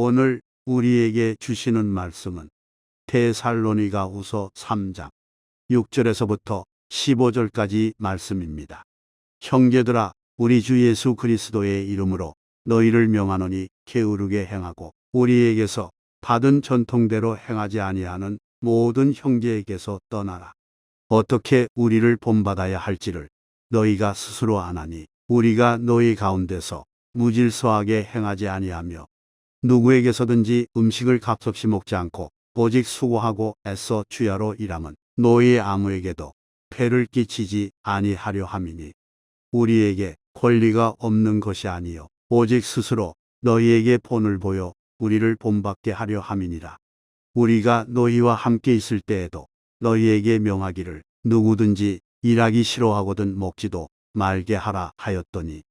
오늘 우리에게 주시는 말씀은 데살로니가후서 3장 6절에서부터 15절까지 말씀입니다. 형제들아, 우리 주 예수 그리스도의 이름으로 너희를 명하노니 게으르게 행하고 우리에게서 받은 전통대로 행하지 아니하는 모든 형제에게서 떠나라. 어떻게 우리를 본받아야 할지를 너희가 스스로 아나니 우리가 너희 가운데서 무질서하게 행하지 아니하며 누구에게서든지 음식을 값없이 먹지 않고 오직 수고하고 애써 주야로 일함은 너희 아무에게도 폐를 끼치지 아니하려 함이니 우리에게 권리가 없는 것이 아니요 오직 스스로 너희에게 본을 보여 우리를 본받게 하려 함이니라. 우리가 너희와 함께 있을 때에도 너희에게 명하기를 누구든지 일하기 싫어하거든 먹지도 말게 하라 하였더니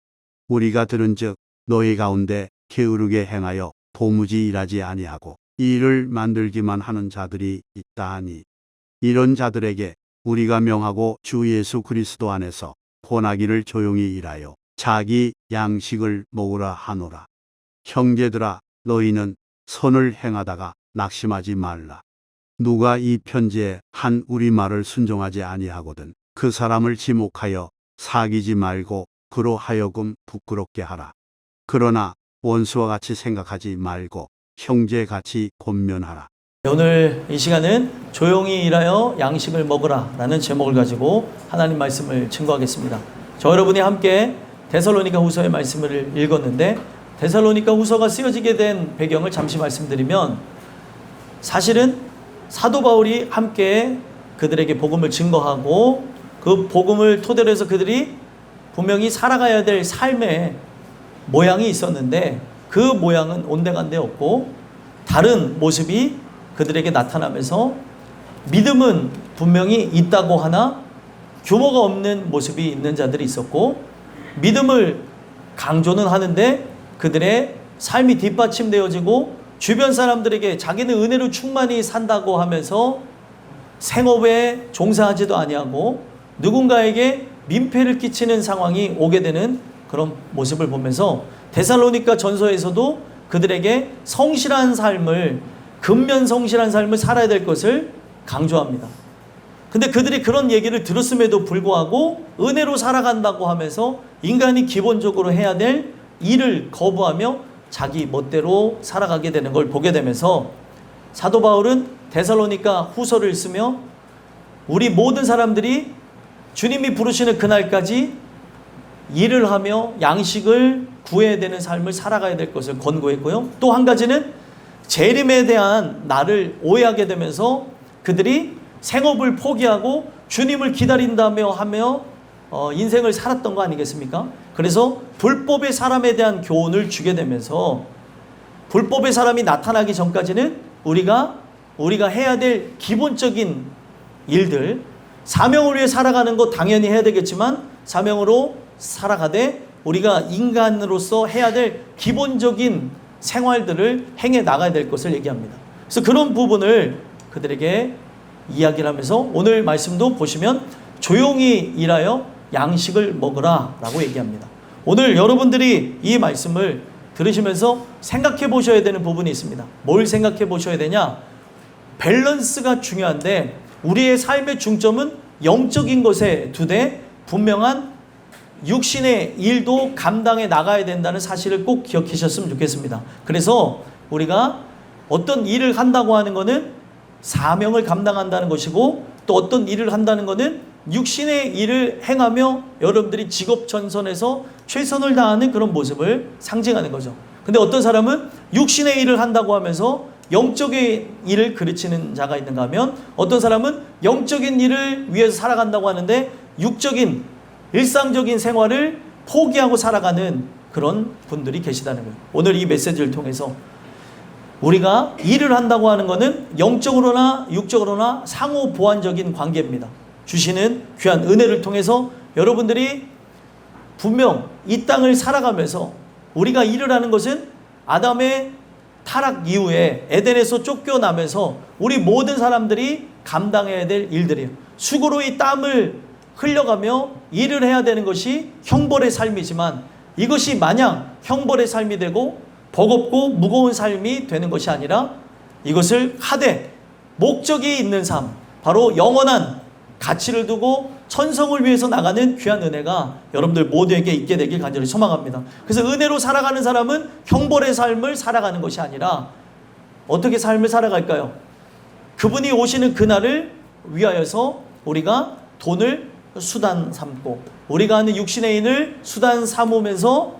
우리가 들은즉 너희 가운데 게으르게 행하여 도무지 일하지 아니하고 일을 만들기만 하는 자들이 있다 하니 이런 자들에게 우리가 명하고 주 예수 그리스도 안에서 권하기를 조용히 일하여 자기 양식을 먹으라 하노라. 형제들아, 너희는 선을 행하다가 낙심하지 말라. 누가 이 편지에 한 우리 말을 순종하지 아니하거든 그 사람을 지목하여 사귀지 말고 그로 하여금 부끄럽게 하라. 그러나 원수와 같이 생각하지 말고 형제같이 권면하라. 오늘 이 시간은 조용히 일하여 양식을 먹으라 라는 제목을 가지고 하나님 말씀을 증거하겠습니다. 저 여러분이 함께 데살로니가 후서의 말씀을 읽었는데 데살로니가 후서가 쓰여지게 된 배경을 잠시 말씀드리면 사실은 사도 바울이 함께 그들에게 복음을 증거하고 그 복음을 토대로 해서 그들이 분명히 살아가야 될 삶의 모양이 있었는데 그 모양은 온데간데 없고 다른 모습이 그들에게 나타나면서 믿음은 분명히 있다고 하나 규모가 없는 모습이 있는 자들이 있었고 믿음을 강조는 하는데 그들의 삶이 뒷받침되어지고 주변 사람들에게 자기는 은혜로 충만히 산다고 하면서 생업에 종사하지도 아니하고 누군가에게 민폐를 끼치는 상황이 오게 되는 그런 모습을 보면서 데살로니가 전서에서도 그들에게 성실한 삶을 근면 성실한 삶을 살아야 될 것을 강조합니다. 근데 그들이 그런 얘기를 들었음에도 불구하고 은혜로 살아간다고 하면서 인간이 기본적으로 해야 될 일을 거부하며 자기 멋대로 살아가게 되는 걸 보게 되면서 사도 바울은 데살로니가 후서를 쓰며 우리 모든 사람들이 주님이 부르시는 그날까지 일을 하며 양식을 구해야 되는 삶을 살아가야 될 것을 권고했고요. 또 한 가지는 재림에 대한 날을 오해하게 되면서 그들이 생업을 포기하고 주님을 기다린다며 하며 인생을 살았던 거 아니겠습니까? 그래서 불법의 사람에 대한 교훈을 주게 되면서 불법의 사람이 나타나기 전까지는 우리가 해야 될 기본적인 일들, 사명을 위해 살아가는 거 당연히 해야 되겠지만 사명으로 살아가되 우리가 인간으로서 해야 될 기본적인 생활들을 행해 나가야 될 것을 얘기합니다. 그래서 그런 부분을 그들에게 이야기를 하면서 오늘 말씀도 보시면 조용히 일하여 양식을 먹으라 라고 얘기합니다. 오늘 여러분들이 이 말씀을 들으시면서 생각해 보셔야 되는 부분이 있습니다. 뭘 생각해 보셔야 되냐? 밸런스가 중요한데 우리의 삶의 중점은 영적인 것에 두되 분명한 육신의 일도 감당해 나가야 된다는 사실을 꼭 기억하셨으면 좋겠습니다. 그래서 우리가 어떤 일을 한다고 하는 것은 사명을 감당한다는 것이고 또 어떤 일을 한다는 것은 육신의 일을 행하며 여러분들이 직업 전선에서 최선을 다하는 그런 모습을 상징하는 거죠. 근데 어떤 사람은 육신의 일을 한다고 하면서 영적인 일을 그르치는 자가 있는가 하면 어떤 사람은 영적인 일을 위해서 살아간다고 하는데 육적인 일상적인 생활을 포기하고 살아가는 그런 분들이 계시다는 거예요. 오늘 이 메시지를 통해서 우리가 일을 한다고 하는 것은 영적으로나 육적으로나 상호 보완적인 관계입니다. 주시는 귀한 은혜를 통해서 여러분들이 분명 이 땅을 살아가면서 우리가 일을 하는 것은 아담의 타락 이후에 에덴에서 쫓겨나면서 우리 모든 사람들이 감당해야 될 일들이에요. 수고로 이 땀을 흘려가며 일을 해야 되는 것이 형벌의 삶이지만 이것이 마냥 형벌의 삶이 되고 버겁고 무거운 삶이 되는 것이 아니라 이것을 하되 목적이 있는 삶, 바로 영원한 가치를 두고 천성을 위해서 나가는 귀한 은혜가 여러분들 모두에게 있게 되길 간절히 소망합니다. 그래서 은혜로 살아가는 사람은 형벌의 삶을 살아가는 것이 아니라 어떻게 삶을 살아갈까요? 그분이 오시는 그날을 위하여서 우리가 돈을 수단 삼고 우리가 하는 육신의 인을 수단 삼으면서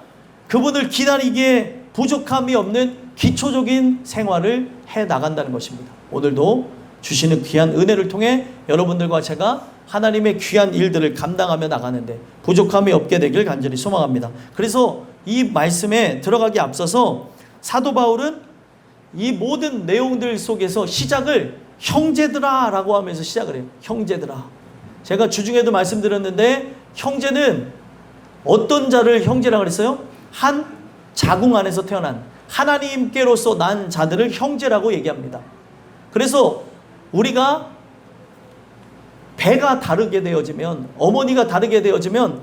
그분을 기다리기에 부족함이 없는 기초적인 생활을 해 나간다는 것입니다. 오늘도 주시는 귀한 은혜를 통해 여러분들과 제가 하나님의 귀한 일들을 감당하며 나가는데 부족함이 없게 되길 간절히 소망합니다. 그래서 이 말씀에 들어가기 앞서서 사도 바울은 이 모든 내용들 속에서 시작을 형제들아 라고 하면서 시작을 해요. 형제들아. 제가 주중에도 말씀드렸는데 형제는 어떤 자를 형제라고 그랬어요? 한 자궁 안에서 태어난 하나님께로서 난 자들을 형제라고 얘기합니다. 그래서 우리가 배가 다르게 되어지면, 어머니가 다르게 되어지면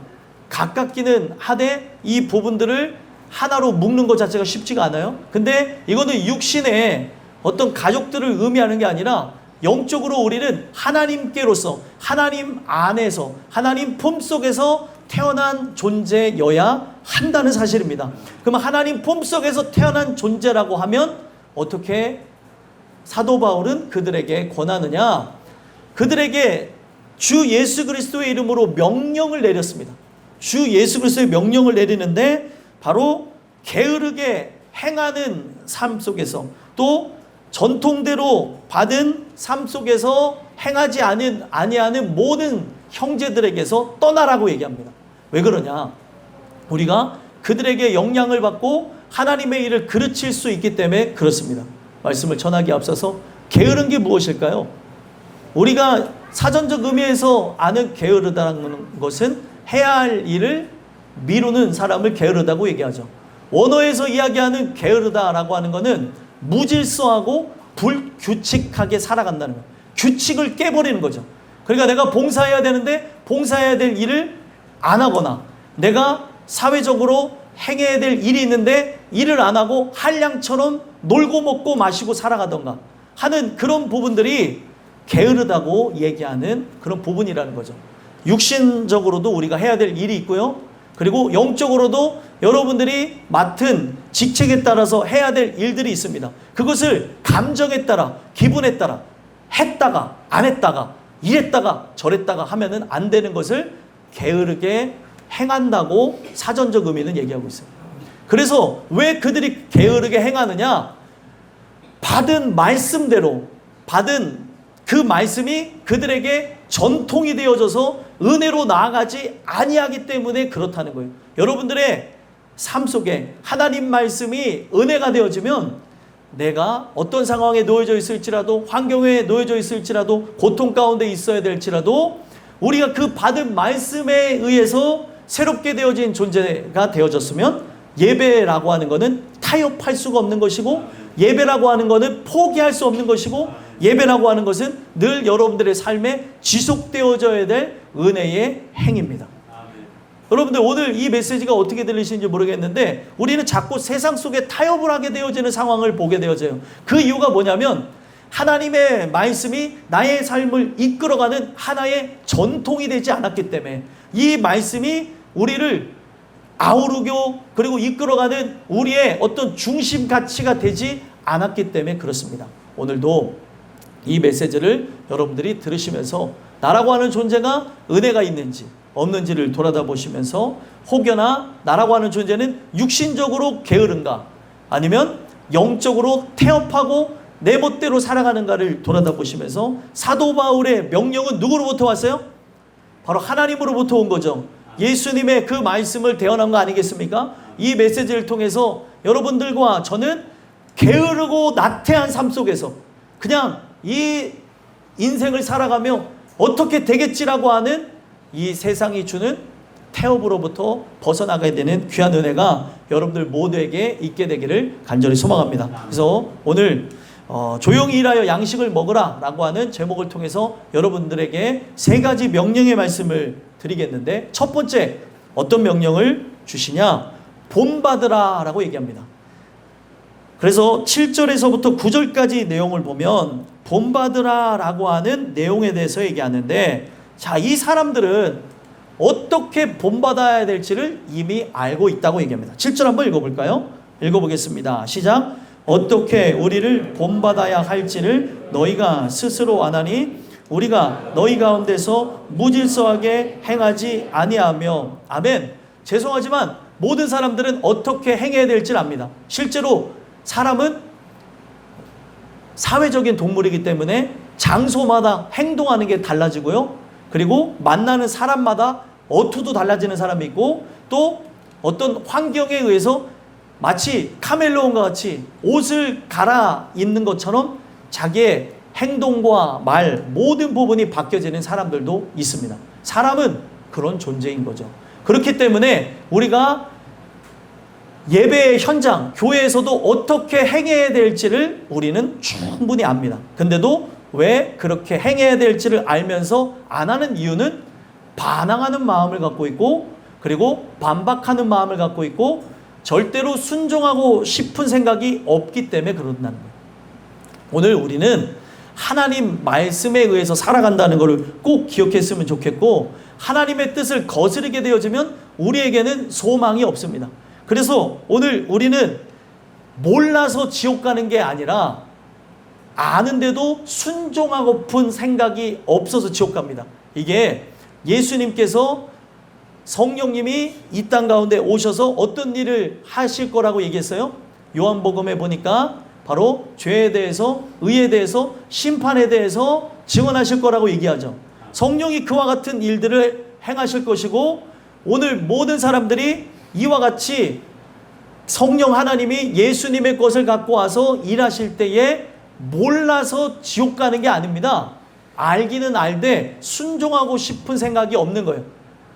가깝기는 하되 이 부분들을 하나로 묶는 것 자체가 쉽지가 않아요. 근데 이거는 육신의 어떤 가족들을 의미하는 게 아니라 영적으로 우리는 하나님께로서 하나님 안에서 하나님 품속에서 태어난 존재여야 한다는 사실입니다. 그럼 하나님 품속에서 태어난 존재라고 하면 어떻게 사도 바울은 그들에게 권하느냐? 그들에게 주 예수 그리스도의 이름으로 명령을 내렸습니다. 주 예수 그리스도의 명령을 내리는데 바로 게으르게 행하는 삶 속에서 또 전통대로 받은 삶 속에서 행하지 아니하는 모든 형제들에게서 떠나라고 얘기합니다. 왜 그러냐? 우리가 그들에게 영향을 받고 하나님의 일을 그르칠 수 있기 때문에 그렇습니다. 말씀을 전하기 앞서서 게으른 게 무엇일까요? 우리가 사전적 의미에서 아는 게으르다는 것은 해야 할 일을 미루는 사람을 게으르다고 얘기하죠. 원어에서 이야기하는 게으르다라고 하는 것은 무질서하고 불규칙하게 살아간다는 거예요. 규칙을 깨버리는 거죠. 그러니까 내가 봉사해야 되는데 봉사해야 될 일을 안 하거나 내가 사회적으로 행해야 될 일이 있는데 일을 안 하고 한량처럼 놀고 먹고 마시고 살아가던가 하는 그런 부분들이 게으르다고 얘기하는 그런 부분이라는 거죠. 육신적으로도 우리가 해야 될 일이 있고요. 그리고 영적으로도 여러분들이 맡은 직책에 따라서 해야 될 일들이 있습니다. 그것을 감정에 따라, 기분에 따라 했다가 안 했다가 이랬다가 저랬다가 하면은 안 되는 것을 게으르게 행한다고 사전적 의미는 얘기하고 있어요. 그래서 왜 그들이 게으르게 행하느냐? 받은 말씀대로 받은 그 말씀이 그들에게 전통이 되어져서 은혜로 나아가지 아니하기 때문에 그렇다는 거예요. 여러분들의 삶 속에 하나님 말씀이 은혜가 되어지면 내가 어떤 상황에 놓여져 있을지라도 환경에 놓여져 있을지라도 고통 가운데 있어야 될지라도 우리가 그 받은 말씀에 의해서 새롭게 되어진 존재가 되어졌으면 예배라고 하는 것은 타협할 수가 없는 것이고 예배라고 하는 것은 포기할 수 없는 것이고 예배라고 하는 것은 늘 여러분들의 삶에 지속되어져야 될 은혜의 행입니다. 여러분들 오늘 이 메시지가 어떻게 들리시는지 모르겠는데 우리는 자꾸 세상 속에 타협을 하게 되어지는 상황을 보게 되어져요. 그 이유가 뭐냐면 하나님의 말씀이 나의 삶을 이끌어가는 하나의 전통이 되지 않았기 때문에 이 말씀이 우리를 아우르고 그리고 이끌어가는 우리의 어떤 중심 가치가 되지 않았기 때문에 그렇습니다. 오늘도 이 메시지를 여러분들이 들으시면서 나라고 하는 존재가 은혜가 있는지 없는지를 돌아다보시면서 혹여나 나라고 하는 존재는 육신적으로 게으른가 아니면 영적으로 태업하고 내 멋대로 살아가는가를 돌아다보시면서 사도 바울의 명령은 누구로부터 왔어요? 바로 하나님으로부터 온 거죠. 예수님의 그 말씀을 대언한 거 아니겠습니까? 이 메시지를 통해서 여러분들과 저는 게으르고 나태한 삶 속에서 그냥 이 인생을 살아가며 어떻게 되겠지라고 하는 이 세상이 주는 태업으로부터 벗어나가야 되는 귀한 은혜가 여러분들 모두에게 있게 되기를 간절히 소망합니다. 그래서 오늘 조용히 일하여 양식을 먹으라 라고 하는 제목을 통해서 여러분들에게 세 가지 명령의 말씀을 드리겠는데 첫 번째 어떤 명령을 주시냐? 본받으라 라고 얘기합니다. 그래서 7절에서부터 9절까지 내용을 보면 본받으라 라고 하는 내용에 대해서 얘기하는데, 자, 이 사람들은 어떻게 본받아야 될지를 이미 알고 있다고 얘기합니다. 7절 한번 읽어볼까요? 읽어보겠습니다. 시작. 어떻게 우리를 본받아야 할지를 너희가 스스로 아나니 우리가 너희 가운데서 무질서하게 행하지 아니하며. 아멘. 죄송하지만 모든 사람들은 어떻게 행해야 될지를 압니다. 실제로 사람은 사회적인 동물이기 때문에 장소마다 행동하는 게 달라지고요. 그리고 만나는 사람마다 어투도 달라지는 사람이 있고, 또 어떤 환경에 의해서 마치 카멜레온과 같이 옷을 갈아입는 것처럼 자기의 행동과 말 모든 부분이 바뀌어지는 사람들도 있습니다. 사람은 그런 존재인 거죠. 그렇기 때문에 우리가 예배의 현장, 교회에서도 어떻게 행해야 될지를 우리는 충분히 압니다. 근데도 왜 그렇게 행해야 될지를 알면서 안 하는 이유는 반항하는 마음을 갖고 있고, 그리고 반박하는 마음을 갖고 있고, 절대로 순종하고 싶은 생각이 없기 때문에 그런다는 거예요. 오늘 우리는 하나님 말씀에 의해서 살아간다는 것을 꼭 기억했으면 좋겠고, 하나님의 뜻을 거스르게 되어지면 우리에게는 소망이 없습니다. 그래서 오늘 우리는 몰라서 지옥 가는 게 아니라 아는데도 순종하고픈 생각이 없어서 지옥 갑니다. 이게 예수님께서 성령님이 이 땅 가운데 오셔서 어떤 일을 하실 거라고 얘기했어요? 요한복음에 보니까 바로 죄에 대해서, 의에 대해서, 심판에 대해서 증언하실 거라고 얘기하죠. 성령이 그와 같은 일들을 행하실 것이고, 오늘 모든 사람들이 이와 같이 성령 하나님이 예수님의 것을 갖고 와서 일하실 때에 몰라서 지옥 가는 게 아닙니다. 알기는 알되 순종하고 싶은 생각이 없는 거예요.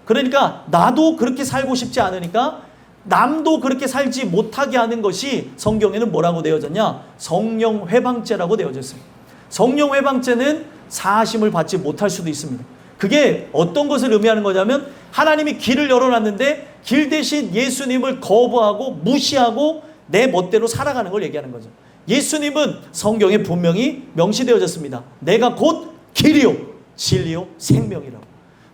그러니까 나도 그렇게 살고 싶지 않으니까 남도 그렇게 살지 못하게 하는 것이 성경에는 뭐라고 되어졌냐? 성령 회방죄라고 되어졌어요. 성령 회방죄는 사하심을 받지 못할 수도 있습니다. 그게 어떤 것을 의미하는 거냐면, 하나님이 길을 열어놨는데 길 대신 예수님을 거부하고 무시하고 내 멋대로 살아가는 걸 얘기하는 거죠. 예수님은 성경에 분명히 명시되어졌습니다. 내가 곧 길이요 진리요 생명이라고.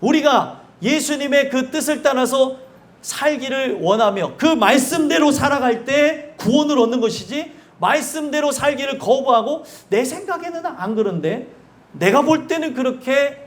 우리가 예수님의 그 뜻을 따라서 살기를 원하며 그 말씀대로 살아갈 때 구원을 얻는 것이지, 말씀대로 살기를 거부하고 내 생각에는 안 그런데, 내가 볼 때는 그렇게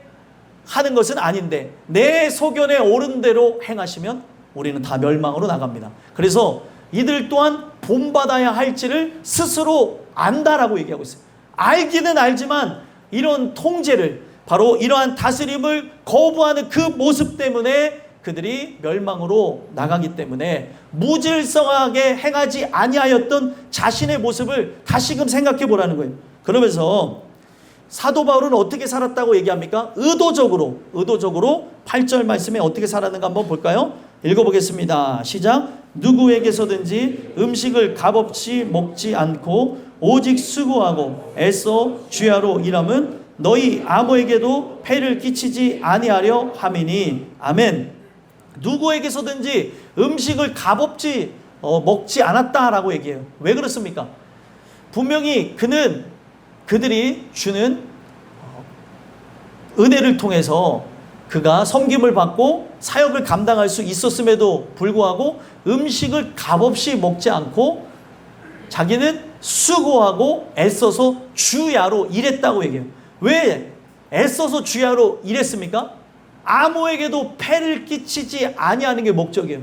하는 것은 아닌데 내 소견에 옳은 대로 행하시면 우리는 다 멸망으로 나갑니다. 그래서 이들 또한 본받아야 할지를 스스로 안다라고 얘기하고 있어요. 알기는 알지만 이런 통제를, 바로 이러한 다스림을 거부하는 그 모습 때문에 그들이 멸망으로 나가기 때문에 무질서하게 행하지 아니하였던 자신의 모습을 다시금 생각해 보라는 거예요. 그러면서 사도 바울은 어떻게 살았다고 얘기합니까? 의도적으로 8절 말씀에 어떻게 살았는가 한번 볼까요? 읽어보겠습니다. 시작. 누구에게서든지 음식을 값없이 먹지 않고 오직 수고하고 애써 주야로 일함은 너희 아무에게도 폐를 끼치지 아니하려 함이니. 아멘. 누구에게서든지 음식을 값없이 먹지 않았다라고 얘기해요. 왜 그렇습니까? 분명히 그들이 주는 은혜를 통해서 그가 섬김을 받고 사역을 감당할 수 있었음에도 불구하고 음식을 값없이 먹지 않고 자기는 수고하고 애써서 주야로 일했다고 얘기해요. 왜 애써서 주야로 일했습니까? 아무에게도 폐를 끼치지 아니하는 게 목적이에요.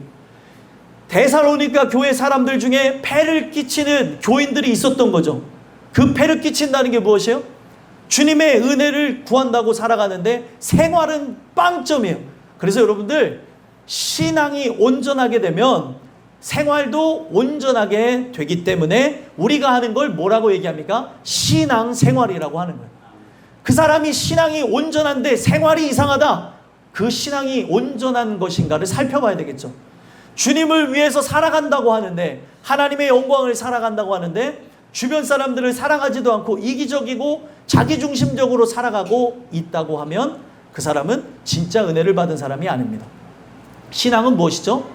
데살로니가 교회 사람들 중에 폐를 끼치는 교인들이 있었던 거죠. 그 폐를 끼친다는 게 무엇이에요? 주님의 은혜를 구한다고 살아가는데 생활은 빵점이에요. 그래서 여러분들, 신앙이 온전하게 되면 생활도 온전하게 되기 때문에 우리가 하는 걸 뭐라고 얘기합니까? 신앙생활이라고 하는 거예요. 그 사람이 신앙이 온전한데 생활이 이상하다. 그 신앙이 온전한 것인가를 살펴봐야 되겠죠. 주님을 위해서 살아간다고 하는데, 하나님의 영광을 살아간다고 하는데 주변 사람들을 사랑하지도 않고 이기적이고 자기중심적으로 살아가고 있다고 하면 그 사람은 진짜 은혜를 받은 사람이 아닙니다. 신앙은 무엇이죠?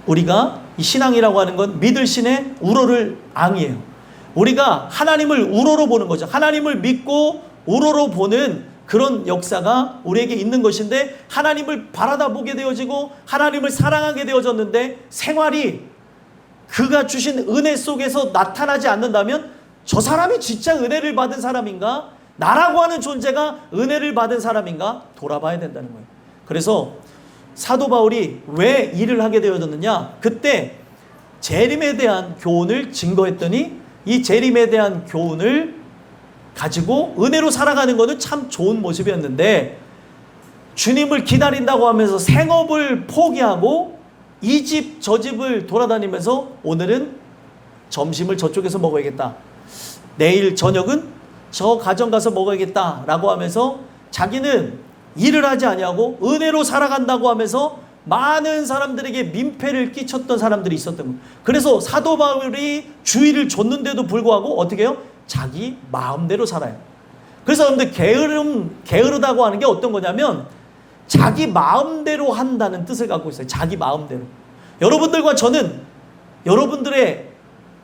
우리가 이 신앙이라고 하는 건 믿을 신의 우러를 앙이에요. 우리가 하나님을 우러로 보는 거죠. 하나님을 믿고 우러로 보는 그런 역사가 우리에게 있는 것인데, 하나님을 바라다 보게 되어지고 하나님을 사랑하게 되어졌는데 생활이 그가 주신 은혜 속에서 나타나지 않는다면 저 사람이 진짜 은혜를 받은 사람인가? 나라고 하는 존재가 은혜를 받은 사람인가? 돌아봐야 된다는 거예요. 그래서 사도 바울이 왜 일을 하게 되어졌느냐? 그때 재림에 대한 교훈을 증거했더니 이 재림에 대한 교훈을 가지고 은혜로 살아가는 것은 참 좋은 모습이었는데, 주님을 기다린다고 하면서 생업을 포기하고 이 집 저 집을 돌아다니면서 오늘은 점심을 저쪽에서 먹어야겠다, 내일 저녁은 저 가정 가서 먹어야겠다라고 하면서 자기는 일을 하지 아니하고 은혜로 살아간다고 하면서 많은 사람들에게 민폐를 끼쳤던 사람들이 있었던 거예요. 그래서 사도 바울이 주의를 줬는데도 불구하고 어떻게 해요? 자기 마음대로 살아요. 그래서 여러분들 게으르다고 하는 게 어떤 거냐면 자기 마음대로 한다는 뜻을 갖고 있어요. 자기 마음대로. 여러분들과 저는 여러분들의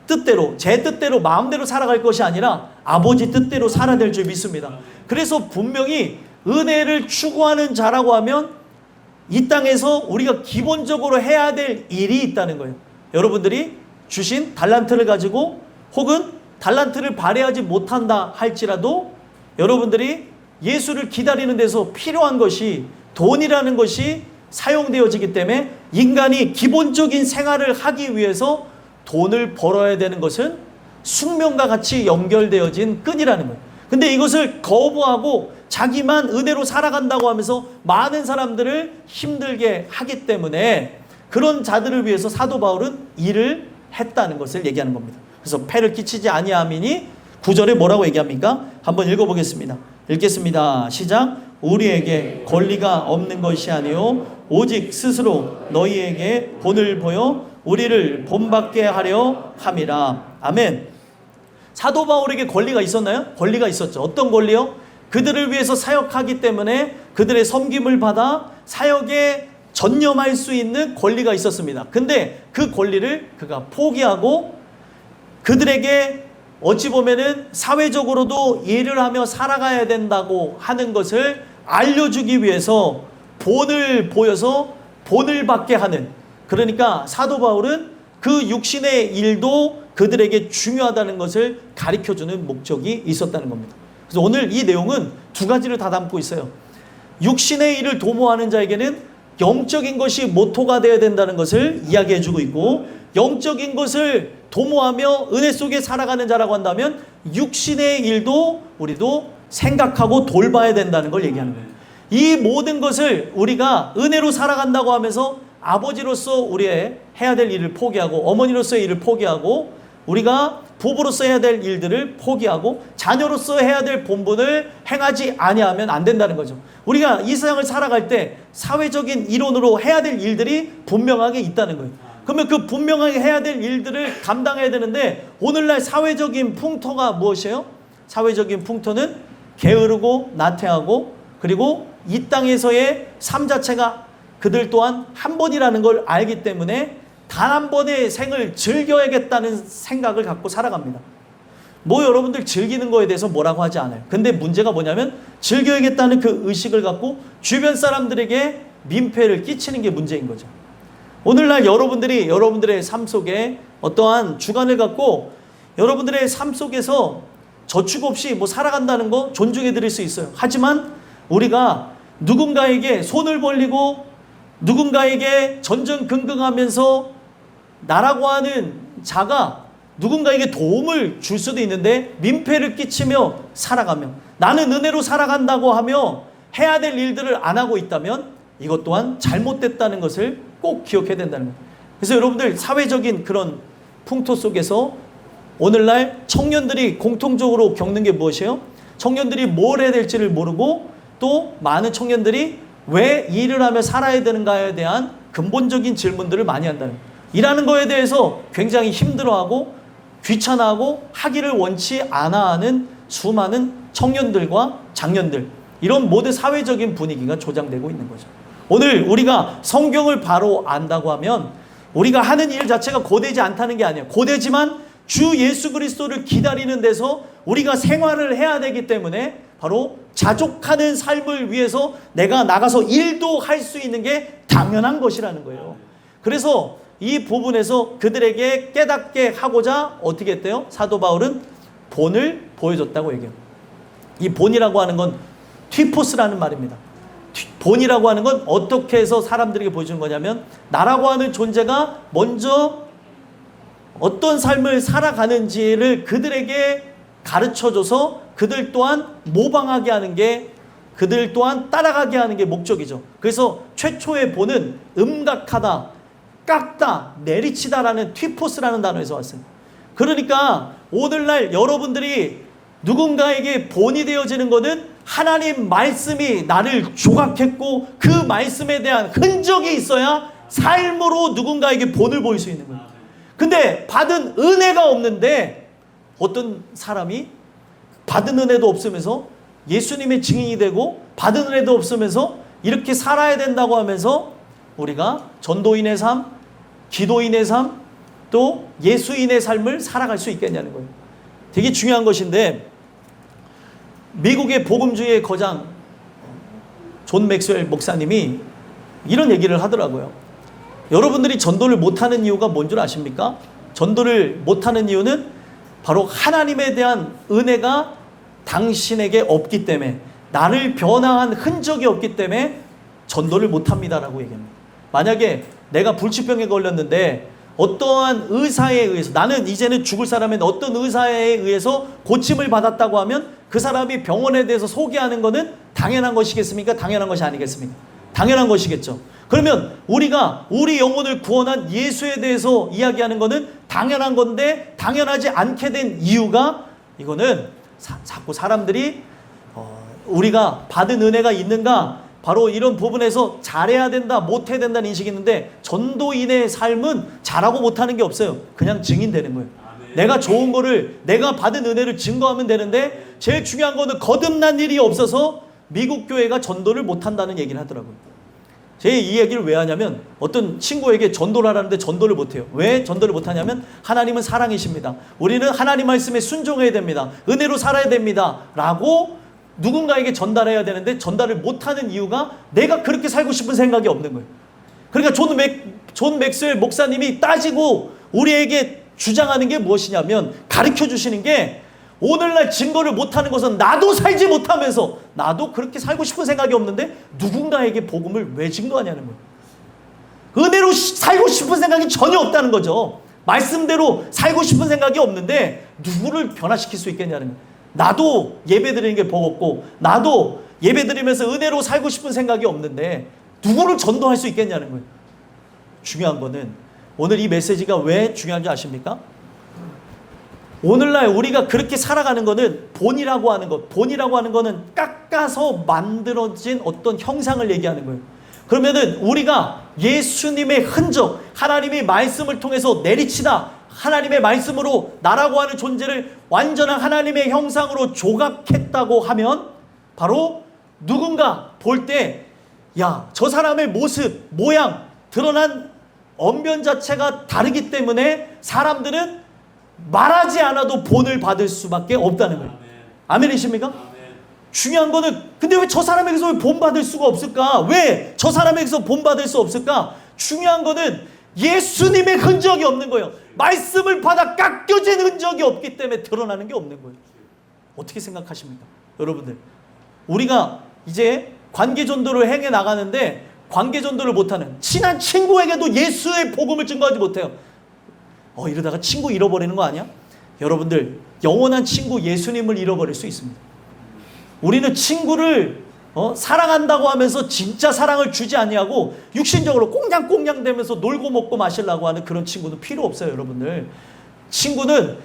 뜻대로, 제 뜻대로 마음대로 살아갈 것이 아니라 아버지 뜻대로 살아야 될 줄 믿습니다. 그래서 분명히 은혜를 추구하는 자라고 하면 이 땅에서 우리가 기본적으로 해야 될 일이 있다는 거예요. 여러분들이 주신 달란트를 가지고 혹은 달란트를 발휘하지 못한다 할지라도 여러분들이 예수를 기다리는 데서 필요한 것이 돈이라는 것이 사용되어지기 때문에 인간이 기본적인 생활을 하기 위해서 돈을 벌어야 되는 것은 숙명과 같이 연결되어진 끈이라는 거예요. 근데 이것을 거부하고 자기만 은혜로 살아간다고 하면서 많은 사람들을 힘들게 하기 때문에 그런 자들을 위해서 사도 바울은 일을 했다는 것을 얘기하는 겁니다. 그래서 폐를 끼치지 아니함이니 9절에 뭐라고 얘기합니까? 한번 읽어보겠습니다. 읽겠습니다. 시작. 우리에게 권리가 없는 것이 아니요 오직 스스로 너희에게 본을 보여 우리를 본받게 하려 함이라. 아멘. 사도 바울에게 권리가 있었나요? 권리가 있었죠. 어떤 권리요? 그들을 위해서 사역하기 때문에 그들의 섬김을 받아 사역에 전념할 수 있는 권리가 있었습니다. 근데 그 권리를 그가 포기하고 그들에게 어찌 보면은 사회적으로도 일을 하며 살아가야 된다고 하는 것을 알려주기 위해서 본을 보여서 본을 받게 하는, 그러니까 사도 바울은 그 육신의 일도 그들에게 중요하다는 것을 가르쳐주는 목적이 있었다는 겁니다. 그래서 오늘 이 내용은 두 가지를 다 담고 있어요. 육신의 일을 도모하는 자에게는 영적인 것이 모토가 되어야 된다는 것을 이야기해주고 있고, 영적인 것을 도모하며 은혜 속에 살아가는 자라고 한다면 육신의 일도 우리도 생각하고 돌봐야 된다는 걸 얘기하는 거예요. 이 모든 것을 우리가 은혜로 살아간다고 하면서 아버지로서 우리의 해야 될 일을 포기하고 어머니로서의 일을 포기하고 우리가 부부로서 해야 될 일들을 포기하고 자녀로서 해야 될 본분을 행하지 아니하면 안 된다는 거죠. 우리가 이 세상을 살아갈 때 사회적인 이론으로 해야 될 일들이 분명하게 있다는 거예요. 그러면 그 분명하게 해야 될 일들을 감당해야 되는데 오늘날 사회적인 풍토가 무엇이에요? 사회적인 풍토는 게으르고 나태하고 그리고 이 땅에서의 삶 자체가 그들 또한 한 번이라는 걸 알기 때문에 단 한 번의 생을 즐겨야겠다는 생각을 갖고 살아갑니다. 뭐 여러분들 즐기는 거에 대해서 뭐라고 하지 않아요. 근데 문제가 뭐냐면 즐겨야겠다는 그 의식을 갖고 주변 사람들에게 민폐를 끼치는 게 문제인 거죠. 오늘날 여러분들이 여러분들의 삶 속에 어떠한 주관을 갖고 여러분들의 삶 속에서 저축 없이 뭐 살아간다는 거 존중해 드릴 수 있어요. 하지만 우리가 누군가에게 손을 벌리고 누군가에게 전전긍긍하면서 나라고 하는 자가 누군가에게 도움을 줄 수도 있는데 민폐를 끼치며 살아가며 나는 은혜로 살아간다고 하며 해야 될 일들을 안 하고 있다면 이것 또한 잘못됐다는 것을 꼭 기억해야 된다는 거예요. 그래서 여러분들 사회적인 그런 풍토 속에서 오늘날 청년들이 공통적으로 겪는 게 무엇이에요? 청년들이 뭘 해야 될지를 모르고 또 많은 청년들이 왜 일을 하며 살아야 되는가에 대한 근본적인 질문들을 많이 한다는 거예요. 일하는 거에 대해서 굉장히 힘들어하고 귀찮아하고 하기를 원치 않아 하는 수많은 청년들과 장년들, 이런 모든 사회적인 분위기가 조장되고 있는 거죠. 오늘 우리가 성경을 바로 안다고 하면 우리가 하는 일 자체가 고되지 않다는 게 아니에요. 고되지만 주 예수 그리스도를 기다리는 데서 우리가 생활을 해야 되기 때문에 바로 자족하는 삶을 위해서 내가 나가서 일도 할 수 있는 게 당연한 것이라는 거예요. 그래서 이 부분에서 그들에게 깨닫게 하고자 어떻게 했대요? 사도 바울은 본을 보여줬다고 얘기해요. 이 본이라고 하는 건 튀포스라는 말입니다. 본이라고 하는 건 어떻게 해서 사람들에게 보여주는 거냐면 나라고 하는 존재가 먼저 어떤 삶을 살아가는지를 그들에게 가르쳐줘서 그들 또한 모방하게 하는 게, 그들 또한 따라가게 하는 게 목적이죠. 그래서 최초의 본은 음각하다, 깎다, 내리치다라는 튀포스라는 단어에서 왔어요. 그러니까 오늘날 여러분들이 누군가에게 본이 되어지는 것은 하나님 말씀이 나를 조각했고 그 말씀에 대한 흔적이 있어야 삶으로 누군가에게 본을 보일 수 있는 거예요. 근데 받은 은혜가 없는데 어떤 사람이 받은 은혜도 없으면서 예수님의 증인이 되고 받은 은혜도 없으면서 이렇게 살아야 된다고 하면서 우리가 전도인의 삶, 기도인의 삶, 또 예수인의 삶을 살아갈 수 있겠냐는 거예요. 되게 중요한 것인데 미국의 복음주의의 거장 존 맥스웰 목사님이 이런 얘기를 하더라고요. 여러분들이 전도를 못하는 이유가 뭔 줄 아십니까? 전도를 못하는 이유는 바로 하나님에 대한 은혜가 당신에게 없기 때문에, 나를 변화한 흔적이 없기 때문에 전도를 못합니다라고 얘기합니다. 만약에 내가 불치병에 걸렸는데 어떠한 의사에 의해서, 나는 이제는 죽을 사람인데 어떤 의사에 의해서 고침을 받았다고 하면 그 사람이 병원에 대해서 소개하는 것은 당연한 것이겠습니까? 당연한 것이 아니겠습니까? 당연한 것이겠죠. 그러면 우리가 우리 영혼을 구원한 예수에 대해서 이야기하는 것은 당연한 건데 당연하지 않게 된 이유가, 이거는 자꾸 사람들이 우리가 받은 은혜가 있는가, 바로 이런 부분에서 잘해야 된다, 못해야 된다는 인식이 있는데 전도인의 삶은 잘하고 못하는 게 없어요. 그냥 증인되는 거예요. 내가 좋은 거를, 내가 받은 은혜를 증거하면 되는데 제일 중요한 거는 거듭난 일이 없어서 미국 교회가 전도를 못한다는 얘기를 하더라고요. 제가 이 얘기를 왜 하냐면 어떤 친구에게 전도를 하라는데 전도를 못해요. 왜 전도를 못하냐면 하나님은 사랑이십니다. 우리는 하나님 말씀에 순종해야 됩니다. 은혜로 살아야 됩니다. 라고 누군가에게 전달해야 되는데 전달을 못하는 이유가 내가 그렇게 살고 싶은 생각이 없는 거예요. 그러니까 존 맥스웰 목사님이 따지고 우리에게 주장하는 게 무엇이냐면, 가르쳐 주시는 게 오늘날 증거를 못하는 것은 나도 살지 못하면서 나도 그렇게 살고 싶은 생각이 없는데 누군가에게 복음을 왜 증거하냐는 거예요. 은혜로 살고 싶은 생각이 전혀 없다는 거죠. 말씀대로 살고 싶은 생각이 없는데 누구를 변화시킬 수 있겠냐는 거예요. 나도 예배드리는 게 버겁고 나도 예배드리면서 은혜로 살고 싶은 생각이 없는데 누구를 전도할 수 있겠냐는 거예요. 중요한 거는 오늘 이 메시지가 왜 중요한지 아십니까? 오늘날 우리가 그렇게 살아가는 거는 본이라고 하는 것, 본이라고 하는 거는 깎아서 만들어진 어떤 형상을 얘기하는 거예요. 그러면은 우리가 예수님의 흔적, 하나님의 말씀을 통해서 내리치다, 하나님의 말씀으로 나라고 하는 존재를 완전한 하나님의 형상으로 조각했다고 하면 바로 누군가 볼 때, 야, 저 사람의 모습, 모양, 드러난 언변 자체가 다르기 때문에 사람들은 말하지 않아도 본을 받을 수밖에 없다는 거예요. 아멘이십니까? 중요한 거는 근데 왜 저 사람에게서 본 받을 수가 없을까? 왜 저 사람에게서 본 받을 수 없을까? 중요한 거는 예수님의 흔적이 없는 거예요. 말씀을 받아 깎여진 흔적이 없기 때문에 드러나는 게 없는 거예요. 어떻게 생각하십니까? 여러분들, 우리가 이제 관계전도를 행해 나가는데 관계전도를 못하는 친한 친구에게도 예수의 복음을 증거하지 못해요. 이러다가 친구 잃어버리는 거 아니야? 여러분들, 영원한 친구 예수님을 잃어버릴 수 있습니다. 우리는 친구를 사랑한다고 하면서 진짜 사랑을 주지 아니하고 육신적으로 꽁냥꽁냥 대면서 놀고 먹고 마시려고 하는 그런 친구는 필요 없어요. 여러분들, 친구는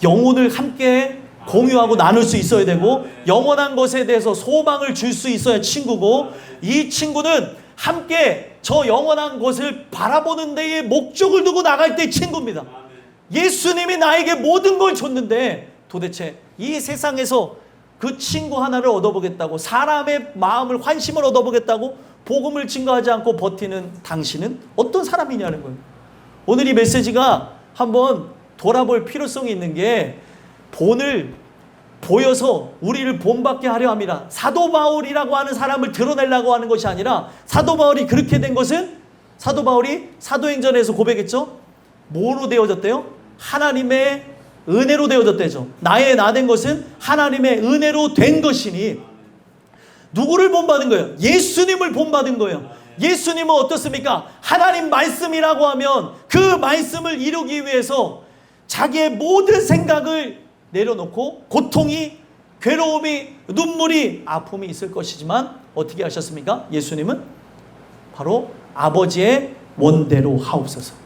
영혼을 함께 공유하고 나눌 수 있어야 되고 영원한 것에 대해서 소망을 줄 수 있어야 친구고, 이 친구는 함께 저 영원한 것을 바라보는 데에 목적을 두고 나갈 때 친구입니다. 예수님이 나에게 모든 걸 줬는데 도대체 이 세상에서 그 친구 하나를 얻어보겠다고, 사람의 마음을, 환심을 얻어보겠다고 복음을 증거하지 않고 버티는 당신은 어떤 사람이냐는 거예요. 오늘 이 메시지가 한번 돌아볼 필요성이 있는 게 본을 보여서 우리를 본받게 하려 합니다. 사도 바울이라고 하는 사람을 드러내려고 하는 것이 아니라 사도 바울이 그렇게 된 것은 사도 바울이 사도행전에서 고백했죠. 뭐로 되어졌대요? 하나님의 은혜로 되어졌대죠. 나의 나 된 것은 하나님의 은혜로 된 것이니 누구를 본받은 거예요? 예수님을 본받은 거예요. 예수님은 어떻습니까? 하나님 말씀이라고 하면 그 말씀을 이루기 위해서 자기의 모든 생각을 내려놓고 고통이, 괴로움이, 눈물이, 아픔이 있을 것이지만 어떻게 하셨습니까? 예수님은 바로 아버지의 원대로 하옵소서.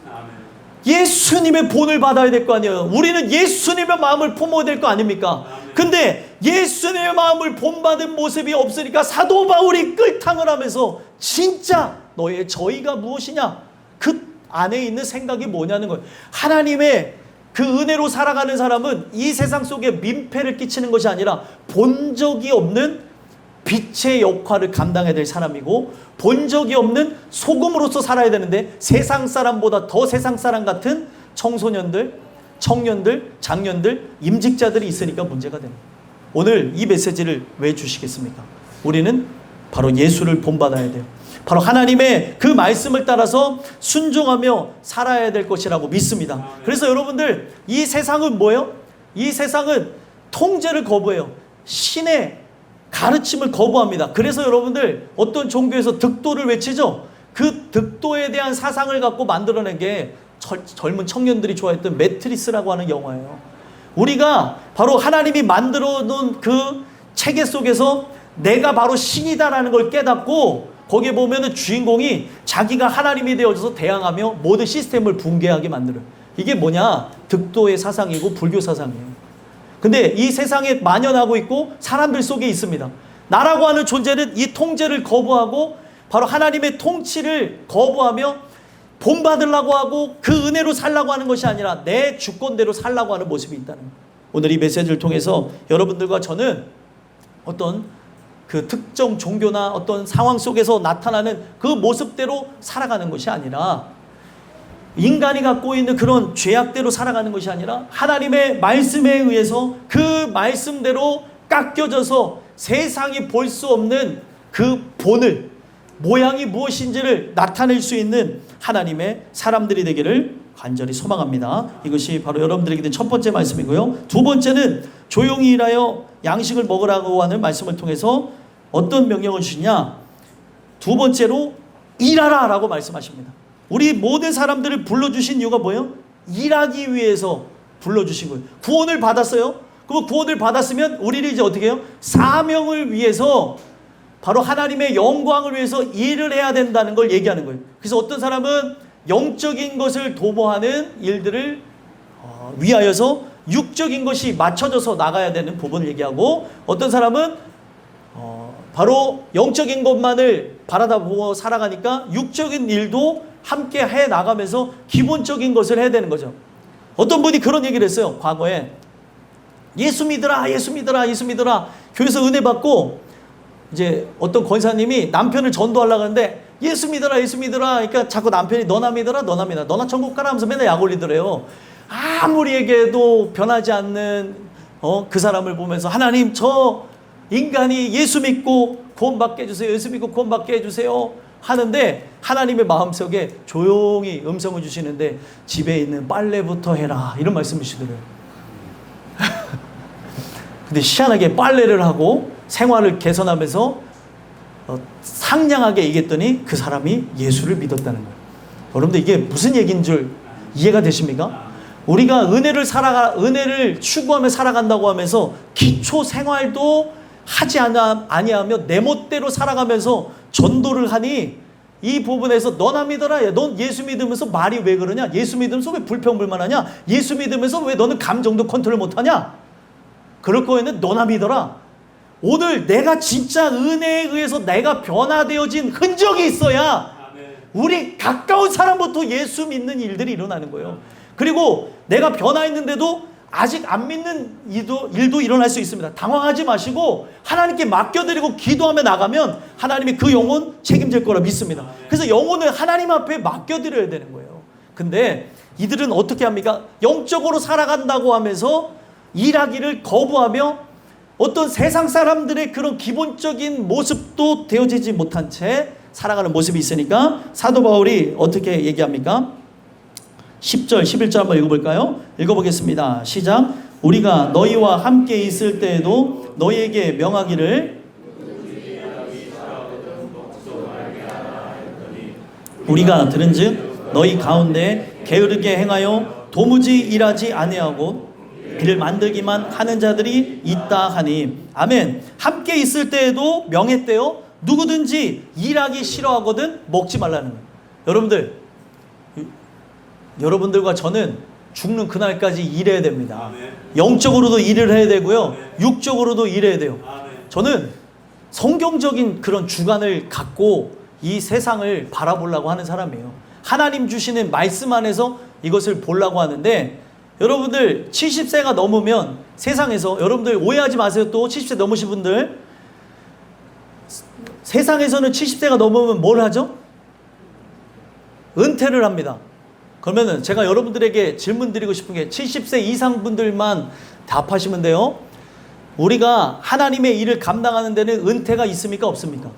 예수님의 본을 받아야 될 거 아니에요. 우리는 예수님의 마음을 품어야 될 거 아닙니까? 근데 예수님의 마음을 본받은 모습이 없으니까 사도 바울이 끌탕을 하면서 진짜 너의 저희가 무엇이냐? 그 안에 있는 생각이 뭐냐는 거예요. 하나님의 그 은혜로 살아가는 사람은 이 세상 속에 민폐를 끼치는 것이 아니라 본 적이 없는 빛의 역할을 감당해야 될 사람이고 본 적이 없는 소금으로서 살아야 되는데 세상 사람보다 더 세상 사람 같은 청소년들, 청년들, 장년들, 임직자들이 있으니까 문제가 됩니다. 오늘 이 메시지를 왜 주시겠습니까? 우리는 바로 예수를 본받아야 돼요. 바로 하나님의 그 말씀을 따라서 순종하며 살아야 될 것이라고 믿습니다. 그래서 여러분들 이 세상은 뭐예요? 이 세상은 통제를 거부해요. 신의 가르침을 거부합니다. 그래서 여러분들 어떤 종교에서 득도를 외치죠? 그 득도에 대한 사상을 갖고 만들어낸 게 젊은 청년들이 좋아했던 매트리스라고 하는 영화예요. 우리가 바로 하나님이 만들어 놓은 그 체계 속에서 내가 바로 신이다라는 걸 깨닫고 거기에 보면은 주인공이 자기가 하나님이 되어져서 대항하며 모든 시스템을 붕괴하게 만들어요. 이게 뭐냐? 득도의 사상이고 불교 사상이에요. 근데 이 세상에 만연하고 있고 사람들 속에 있습니다. 나라고 하는 존재는 이 통제를 거부하고 바로 하나님의 통치를 거부하며 본받으려고 하고 그 은혜로 살라고 하는 것이 아니라 내 주권대로 살라고 하는 모습이 있다는 거예요. 오늘 이 메시지를 통해서 여러분들과 저는 어떤 그 특정 종교나 어떤 상황 속에서 나타나는 그 모습대로 살아가는 것이 아니라 인간이 갖고 있는 그런 죄악대로 살아가는 것이 아니라 하나님의 말씀에 의해서 그 말씀대로 깎여져서 세상이 볼 수 없는 그 본을, 모양이 무엇인지를 나타낼 수 있는 하나님의 사람들이 되기를 간절히 소망합니다. 이것이 바로 여러분들에게 든 첫 번째 말씀이고요. 두 번째는 조용히 일하여 양식을 먹으라고 하는 말씀을 통해서 어떤 명령을 주시냐? 두 번째로 일하라 라고 말씀하십니다. 우리 모든 사람들을 불러주신 이유가 뭐예요? 일하기 위해서 불러주신 거예요. 구원을 받았어요. 그럼 구원을 받았으면 우리를 이제 어떻게 해요? 사명을 위해서 바로 하나님의 영광을 위해서 일을 해야 된다는 걸 얘기하는 거예요. 그래서 어떤 사람은 영적인 것을 도모하는 일들을 위하여서 육적인 것이 맞춰져서 나가야 되는 부분을 얘기하고 어떤 사람은 바로 영적인 것만을 바라다보고 살아가니까 육적인 일도 함께 해 나가면서 기본적인 것을 해야 되는 거죠. 어떤 분이 그런 얘기를 했어요. 과거에 예수 믿으라, 예수 믿으라, 예수 믿으라. 교회에서 은혜 받고 이제 어떤 권사님이 남편을 전도하려고 하는데 예수 믿으라, 예수 믿으라. 그러니까 자꾸 남편이 너나 믿어라, 너나 믿어라, 너나 천국 가라 하면서 맨날 약 올리더래요. 아무리 얘기해도 변하지 않는 그 사람을 보면서 하나님 저 인간이 예수 믿고 구원받게 해주세요. 예수 믿고 구원받게 해주세요. 하는데 하나님의 마음속에 조용히 음성을 주시는데 집에 있는 빨래부터 해라 이런 말씀을 주시더래요. 근데 희한하게 빨래를 하고 생활을 개선하면서 상냥하게 얘기했더니 그 사람이 예수를 믿었다는 거예요. 여러분들 이게 무슨 얘기인 줄 이해가 되십니까? 우리가 은혜를 추구하며 살아간다고 하면서 기초 생활도 하지 아니하며 내 멋대로 살아가면서 전도를 하니 이 부분에서 너나 믿어라. 넌 예수 믿으면서 말이 왜 그러냐? 예수 믿으면서 왜 불평불만하냐? 예수 믿으면서 왜 너는 감정도 컨트롤 못하냐? 그럴 거에는 너나 믿어라. 오늘 내가 진짜 은혜에 의해서 내가 변화되어진 흔적이 있어야 우리 가까운 사람부터 예수 믿는 일들이 일어나는 거예요. 그리고 내가 변화했는데도 아직 안 믿는 일도 일어날 수 있습니다. 당황하지 마시고 하나님께 맡겨드리고 기도하며 나가면 하나님이 그 영혼 책임질 거라 믿습니다. 그래서 영혼을 하나님 앞에 맡겨드려야 되는 거예요. 근데 이들은 어떻게 합니까? 영적으로 살아간다고 하면서 일하기를 거부하며 어떤 세상 사람들의 그런 기본적인 모습도 되어지지 못한 채 살아가는 모습이 있으니까 사도 바울이 어떻게 얘기합니까? 10절, 11절 한번 읽어볼까요? 읽어보겠습니다. 시작. 우리가 너희와 함께 있을 때에도 너희에게 명하기를 우리가 들은즉 너희 가운데 게으르게 행하여 도무지 일하지 아니하고 이를 만들기만 하는 자들이 있다 하니. 아멘. 함께 있을 때에도 명했대요. 누구든지 일하기 싫어하거든 먹지 말라는 거예요. 여러분들과 저는 죽는 그날까지 일해야 됩니다. 영적으로도 일을 해야 되고요, 육적으로도 일해야 돼요. 저는 성경적인 그런 주관을 갖고 이 세상을 바라보려고 하는 사람이에요. 하나님 주시는 말씀 안에서 이것을 보려고 하는데, 여러분들 70세가 넘으면 세상에서, 여러분들 오해하지 마세요. 또 70세 넘으신 분들, 세상에서는 70세가 넘으면 뭘 하죠? 은퇴를 합니다. 그러면은 제가 여러분들에게 질문 드리고 싶은 게, 70세 이상 분들만 답하시면 돼요. 우리가 하나님의 일을 감당하는 데는 은퇴가 있습니까? 없습니까?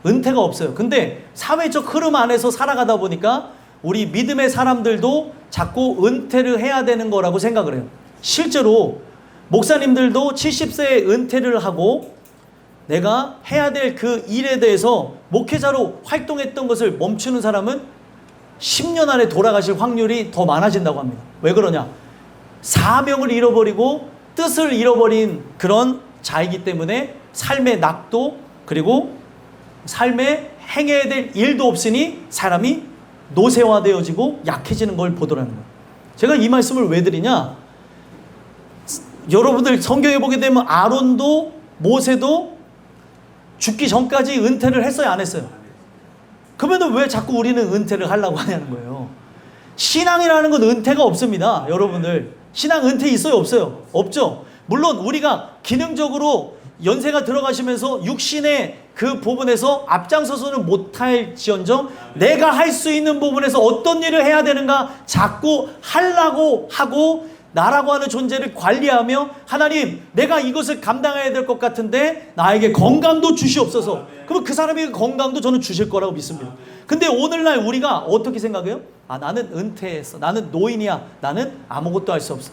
은퇴가 없어요. 근데 사회적 흐름 안에서 살아가다 보니까 우리 믿음의 사람들도 자꾸 은퇴를 해야 되는 거라고 생각을 해요. 실제로 목사님들도 70세에 은퇴를 하고 내가 해야 될 그 일에 대해서 목회자로 활동했던 것을 멈추는 사람은 10년 안에 돌아가실 확률이 더 많아진다고 합니다. 왜 그러냐? 사명을 잃어버리고 뜻을 잃어버린 그런 자이기 때문에 삶의 낙도, 그리고 삶에 행해야 될 일도 없으니 사람이 노쇠화되어지고 약해지는 걸 보더라는 거예요. 제가 이 말씀을 왜 드리냐? 여러분들 성경에 보게 되면 아론도 모세도 죽기 전까지 은퇴를 했어요, 안 했어요? 그러면 왜 자꾸 우리는 은퇴를 하려고 하냐는 거예요. 신앙이라는 건 은퇴가 없습니다. 여러분들 신앙 은퇴 있어요, 없어요? 없죠. 물론 우리가 기능적으로 연세가 들어가시면서 육신의 그 부분에서 앞장서서는 못할지언정 내가 할 수 있는 부분에서 어떤 일을 해야 되는가 자꾸 하려고 하고, 나라고 하는 존재를 관리하며, 하나님 내가 이것을 감당해야 될 것 같은데 나에게 건강도 주시옵소서. 그러면 그 사람에게 건강도 저는 주실 거라고 믿습니다. 근데 오늘날 우리가 어떻게 생각해요? 아, 나는 은퇴했어, 나는 노인이야, 나는 아무것도 할 수 없어.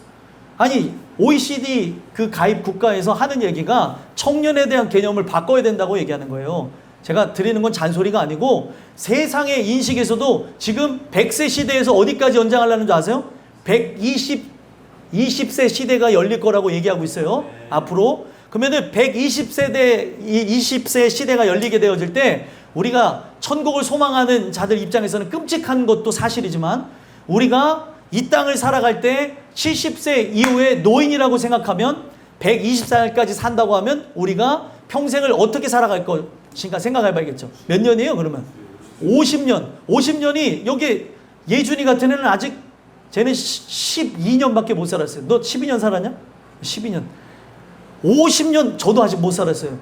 아니, OECD 그 가입 국가에서 하는 얘기가 청년에 대한 개념을 바꿔야 된다고 얘기하는 거예요. 제가 드리는 건 잔소리가 아니고 세상의 인식에서도 지금 100세 시대에서 어디까지 연장하려는 줄 아세요? 20세 시대가 열릴 거라고 얘기하고 있어요. 앞으로. 그러면은 20세 시대가 열리게 되어질 때 우리가 천국을 소망하는 자들 입장에서는 끔찍한 것도 사실이지만, 우리가 이 땅을 살아갈 때 70세 이후에 노인이라고 생각하면 120살까지 산다고 하면 우리가 평생을 어떻게 살아갈 것인가 생각해 봐야겠죠. 몇 년이에요 그러면? 50년. 50년이 여기 예준이 같은 애는 아직 쟤는 12년밖에 못 살았어요. 너 12년 살았냐? 12년. 50년 저도 아직 못 살았어요.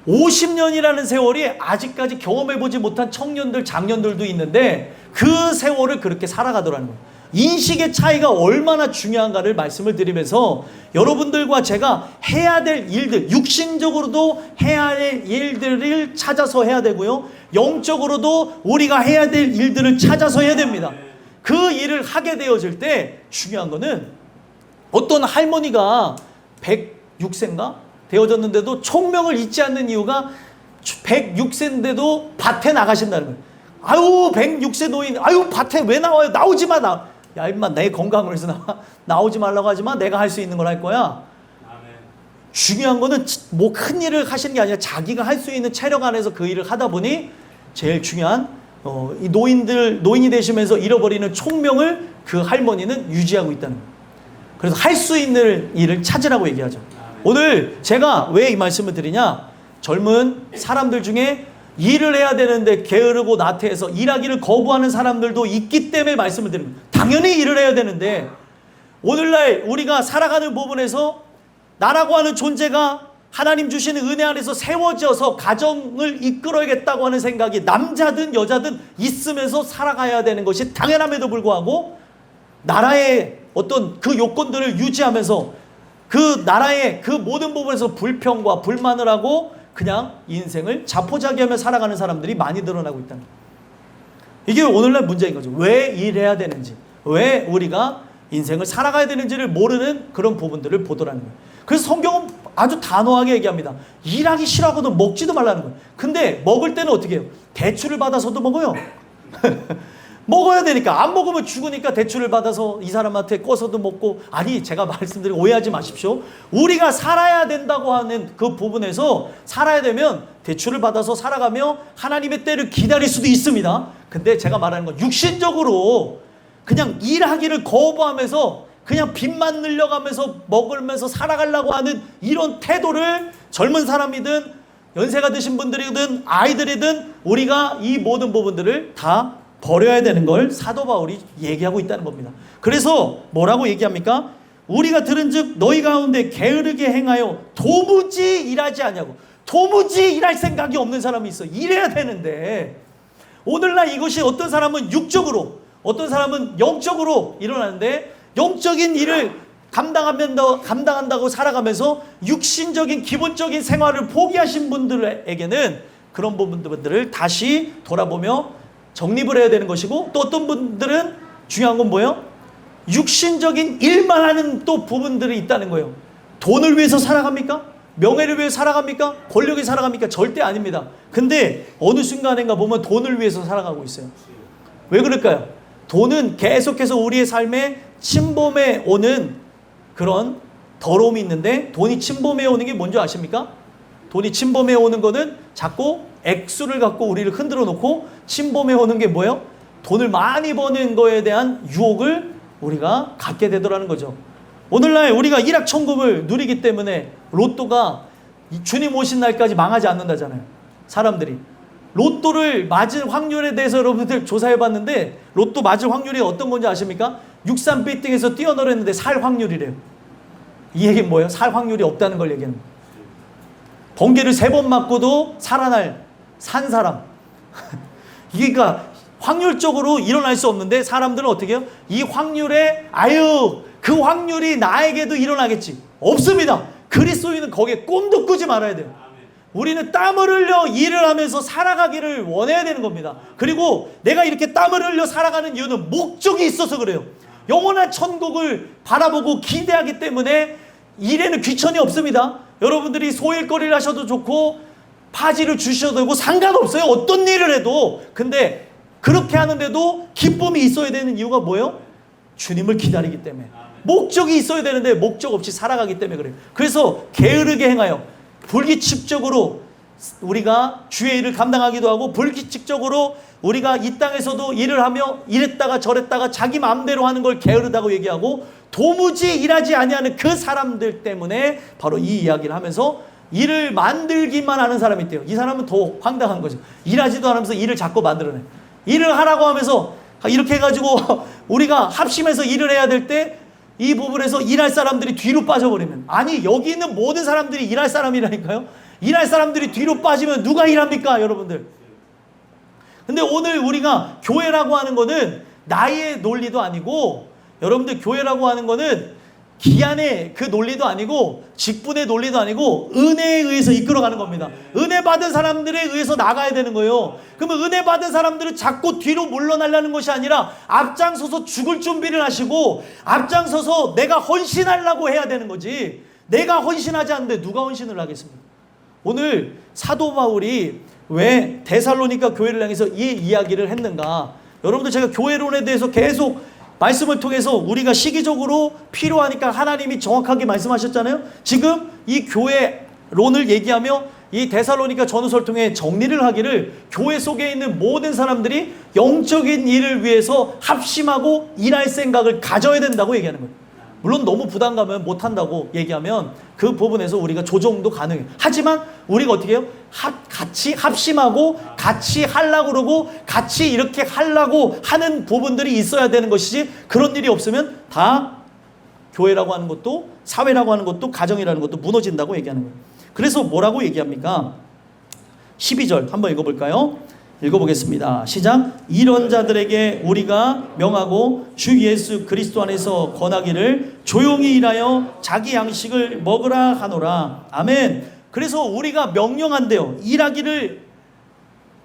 50년이라는 세월이 아직까지 경험해보지 못한 청년들, 장년들도 있는데 그 세월을 그렇게 살아가더라는 거예요. 인식의 차이가 얼마나 중요한가를 말씀을 드리면서 여러분들과 제가 해야 될 일들, 육신적으로도 해야 될 일들을 찾아서 해야 되고요, 영적으로도 우리가 해야 될 일들을 찾아서 해야 됩니다. 그 일을 하게 되어질 때 중요한 거는, 어떤 할머니가 106세인가 되어졌는데도 총명을 잊지 않는 이유가 106세인데도 밭에 나가신다는 거예요. 아유 106세 노인, 아유 밭에 왜 나와요? 나오지 마. 야 임마, 내 건강을 위해서 나오지 말라고 하지 마. 내가 할 수 있는 걸 할 거야. 아멘. 중요한 거는 뭐 큰 일을 하시는 게 아니라 자기가 할 수 있는 체력 안에서 그 일을 하다 보니 제일 중요한 이 노인이 되시면서 잃어버리는 총명을 그 할머니는 유지하고 있다는 거예요. 그래서 할 수 있는 일을 찾으라고 얘기하죠. 오늘 제가 왜 이 말씀을 드리냐, 젊은 사람들 중에 일을 해야 되는데 게으르고 나태해서 일하기를 거부하는 사람들도 있기 때문에 말씀을 드립니다. 당연히 일을 해야 되는데 오늘날 우리가 살아가는 부분에서 나라고 하는 존재가 하나님 주시는 은혜 안에서 세워져서 가정을 이끌어야겠다고 하는 생각이 남자든 여자든 있으면서 살아가야 되는 것이 당연함에도 불구하고 나라의 어떤 그 요건들을 유지하면서 그 나라의 그 모든 부분에서 불평과 불만을 하고 그냥 인생을 자포자기하며 살아가는 사람들이 많이 늘어나고 있다는 거예요. 이게 오늘날 문제인 거죠. 왜 일해야 되는지, 왜 우리가 인생을 살아가야 되는지를 모르는 그런 부분들을 보더라는 거예요. 그래서 성경은 아주 단호하게 얘기합니다. 일하기 싫어하고도 먹지도 말라는 거예요. 근데 먹을 때는 어떻게 해요? 대출을 받아서도 먹어요. 먹어야 되니까. 안 먹으면 죽으니까 대출을 받아서 이 사람한테 꿔서도 먹고. 아니, 제가 말씀드리고 오해하지 마십시오. 우리가 살아야 된다고 하는 그 부분에서 살아야 되면 대출을 받아서 살아가며 하나님의 때를 기다릴 수도 있습니다. 근데 제가 말하는 건 육신적으로 그냥 일하기를 거부하면서 그냥 빚만 늘려가면서 먹으면서 살아가려고 하는 이런 태도를 젊은 사람이든 연세가 드신 분들이든 아이들이든 우리가 이 모든 부분들을 다 버려야 되는 걸 사도 바울이 얘기하고 있다는 겁니다. 그래서 뭐라고 얘기합니까? 우리가 들은즉 너희 가운데 게으르게 행하여 도무지 일하지 아니하고. 도무지 일할 생각이 없는 사람이 있어. 일해야 되는데 오늘날 이것이 어떤 사람은 육적으로, 어떤 사람은 영적으로 일어나는데 영적인 일을 감당한다고 살아가면서 육신적인 기본적인 생활을 포기하신 분들에게는 그런 부분들을 다시 돌아보며 정립을 해야 되는 것이고, 또 어떤 분들은 중요한 건 뭐예요? 육신적인 일만 하는 또 부분들이 있다는 거예요. 돈을 위해서 살아갑니까? 명예를 위해서 살아갑니까? 권력에 살아갑니까? 절대 아닙니다. 근데 어느 순간인가 보면 돈을 위해서 살아가고 있어요. 왜 그럴까요? 돈은 계속해서 우리의 삶에 침범해 오는 그런 더러움이 있는데, 돈이 침범해 오는 게 뭔지 아십니까? 돈이 침범해 오는 거는 자꾸 액수를 갖고 우리를 흔들어 놓고, 침범해 오는 게 뭐예요? 돈을 많이 버는 거에 대한 유혹을 우리가 갖게 되더라는 거죠. 오늘날 우리가 일확천금을 누리기 때문에 로또가 주님 오신 날까지 망하지 않는다잖아요. 사람들이 로또를 맞을 확률에 대해서 여러분들 조사해 봤는데, 로또 맞을 확률이 어떤 건지 아십니까? 63빌딩에서 뛰어내렸는데 살 확률이래요. 이 얘기는 뭐예요? 살 확률이 없다는 걸 얘기하는 거예요. 번개를 3번 맞고도 살아날 산 사람. 그러니까 확률적으로 일어날 수 없는데 사람들은 어떻게 해요? 이 확률에 아유 그 확률이 나에게도 일어나겠지. 없습니다. 그리스도인은 거기에 꿈도 꾸지 말아야 돼요. 우리는 땀을 흘려 일을 하면서 살아가기를 원해야 되는 겁니다. 그리고 내가 이렇게 땀을 흘려 살아가는 이유는 목적이 있어서 그래요. 영원한 천국을 바라보고 기대하기 때문에 일에는 귀천이 없습니다. 여러분들이 소일거리를 하셔도 좋고 파지를 주셔도 되고 상관없어요. 어떤 일을 해도. 근데 그렇게 하는데도 기쁨이 있어야 되는 이유가 뭐예요? 주님을 기다리기 때문에. 목적이 있어야 되는데 목적 없이 살아가기 때문에 그래요. 그래서 게으르게 행하여 불규칙적으로 우리가 주의 일을 감당하기도 하고, 불규칙적으로 우리가 이 땅에서도 일을 하며 이랬다가 저랬다가 자기 마음대로 하는 걸 게으르다고 얘기하고, 도무지 일하지 아니하는 그 사람들 때문에 바로 이 이야기를 하면서 일을 만들기만 하는 사람이 있대요. 이 사람은 더 황당한 거죠. 일하지도 않으면서 일을 자꾸 만들어내. 일을 하라고 하면서 이렇게 해가지고 우리가 합심해서 일을 해야 될 때 이 부분에서 일할 사람들이 뒤로 빠져버리면, 아니 여기 있는 모든 사람들이 일할 사람이라니까요. 일할 사람들이 뒤로 빠지면 누가 일합니까 여러분들? 근데 오늘 우리가 교회라고 하는 거는 나의 논리도 아니고, 여러분들 교회라고 하는 거는 기한의 그 논리도 아니고 직분의 논리도 아니고 은혜에 의해서 이끌어가는 겁니다. 은혜 받은 사람들에 의해서 나가야 되는 거예요. 그러면 은혜 받은 사람들은 자꾸 뒤로 물러나려는 것이 아니라 앞장서서 죽을 준비를 하시고 앞장서서 내가 헌신하려고 해야 되는 거지. 내가 헌신하지 않는데 누가 헌신을 하겠습니까? 오늘 사도 바울이 왜 데살로니가 교회를 향해서 이 이야기를 했는가? 여러분들 제가 교회론에 대해서 계속 말씀을 통해서 우리가 시기적으로 필요하니까 하나님이 정확하게 말씀하셨잖아요. 지금 이 교회론을 얘기하며 이 데살로니가 전후서를 통해 정리를 하기를, 교회 속에 있는 모든 사람들이 영적인 일을 위해서 합심하고 일할 생각을 가져야 된다고 얘기하는 거예요. 물론 너무 부담 가면 못한다고 얘기하면 그 부분에서 우리가 조정도 가능해요. 하지만 우리가 어떻게 해요? 같이 합심하고 같이 하려고 그러고 같이 이렇게 하려고 하는 부분들이 있어야 되는 것이지, 그런 일이 없으면 다 교회라고 하는 것도, 사회라고 하는 것도, 가정이라는 것도 무너진다고 얘기하는 거예요. 그래서 뭐라고 얘기합니까? 12절 한번 읽어볼까요? 읽어보겠습니다. 시작. 이런 자들에게 우리가 명하고 주 예수 그리스도 안에서 권하기를 조용히 일하여 자기 양식을 먹으라 하노라. 아멘. 그래서 우리가 명령한대요. 일하기를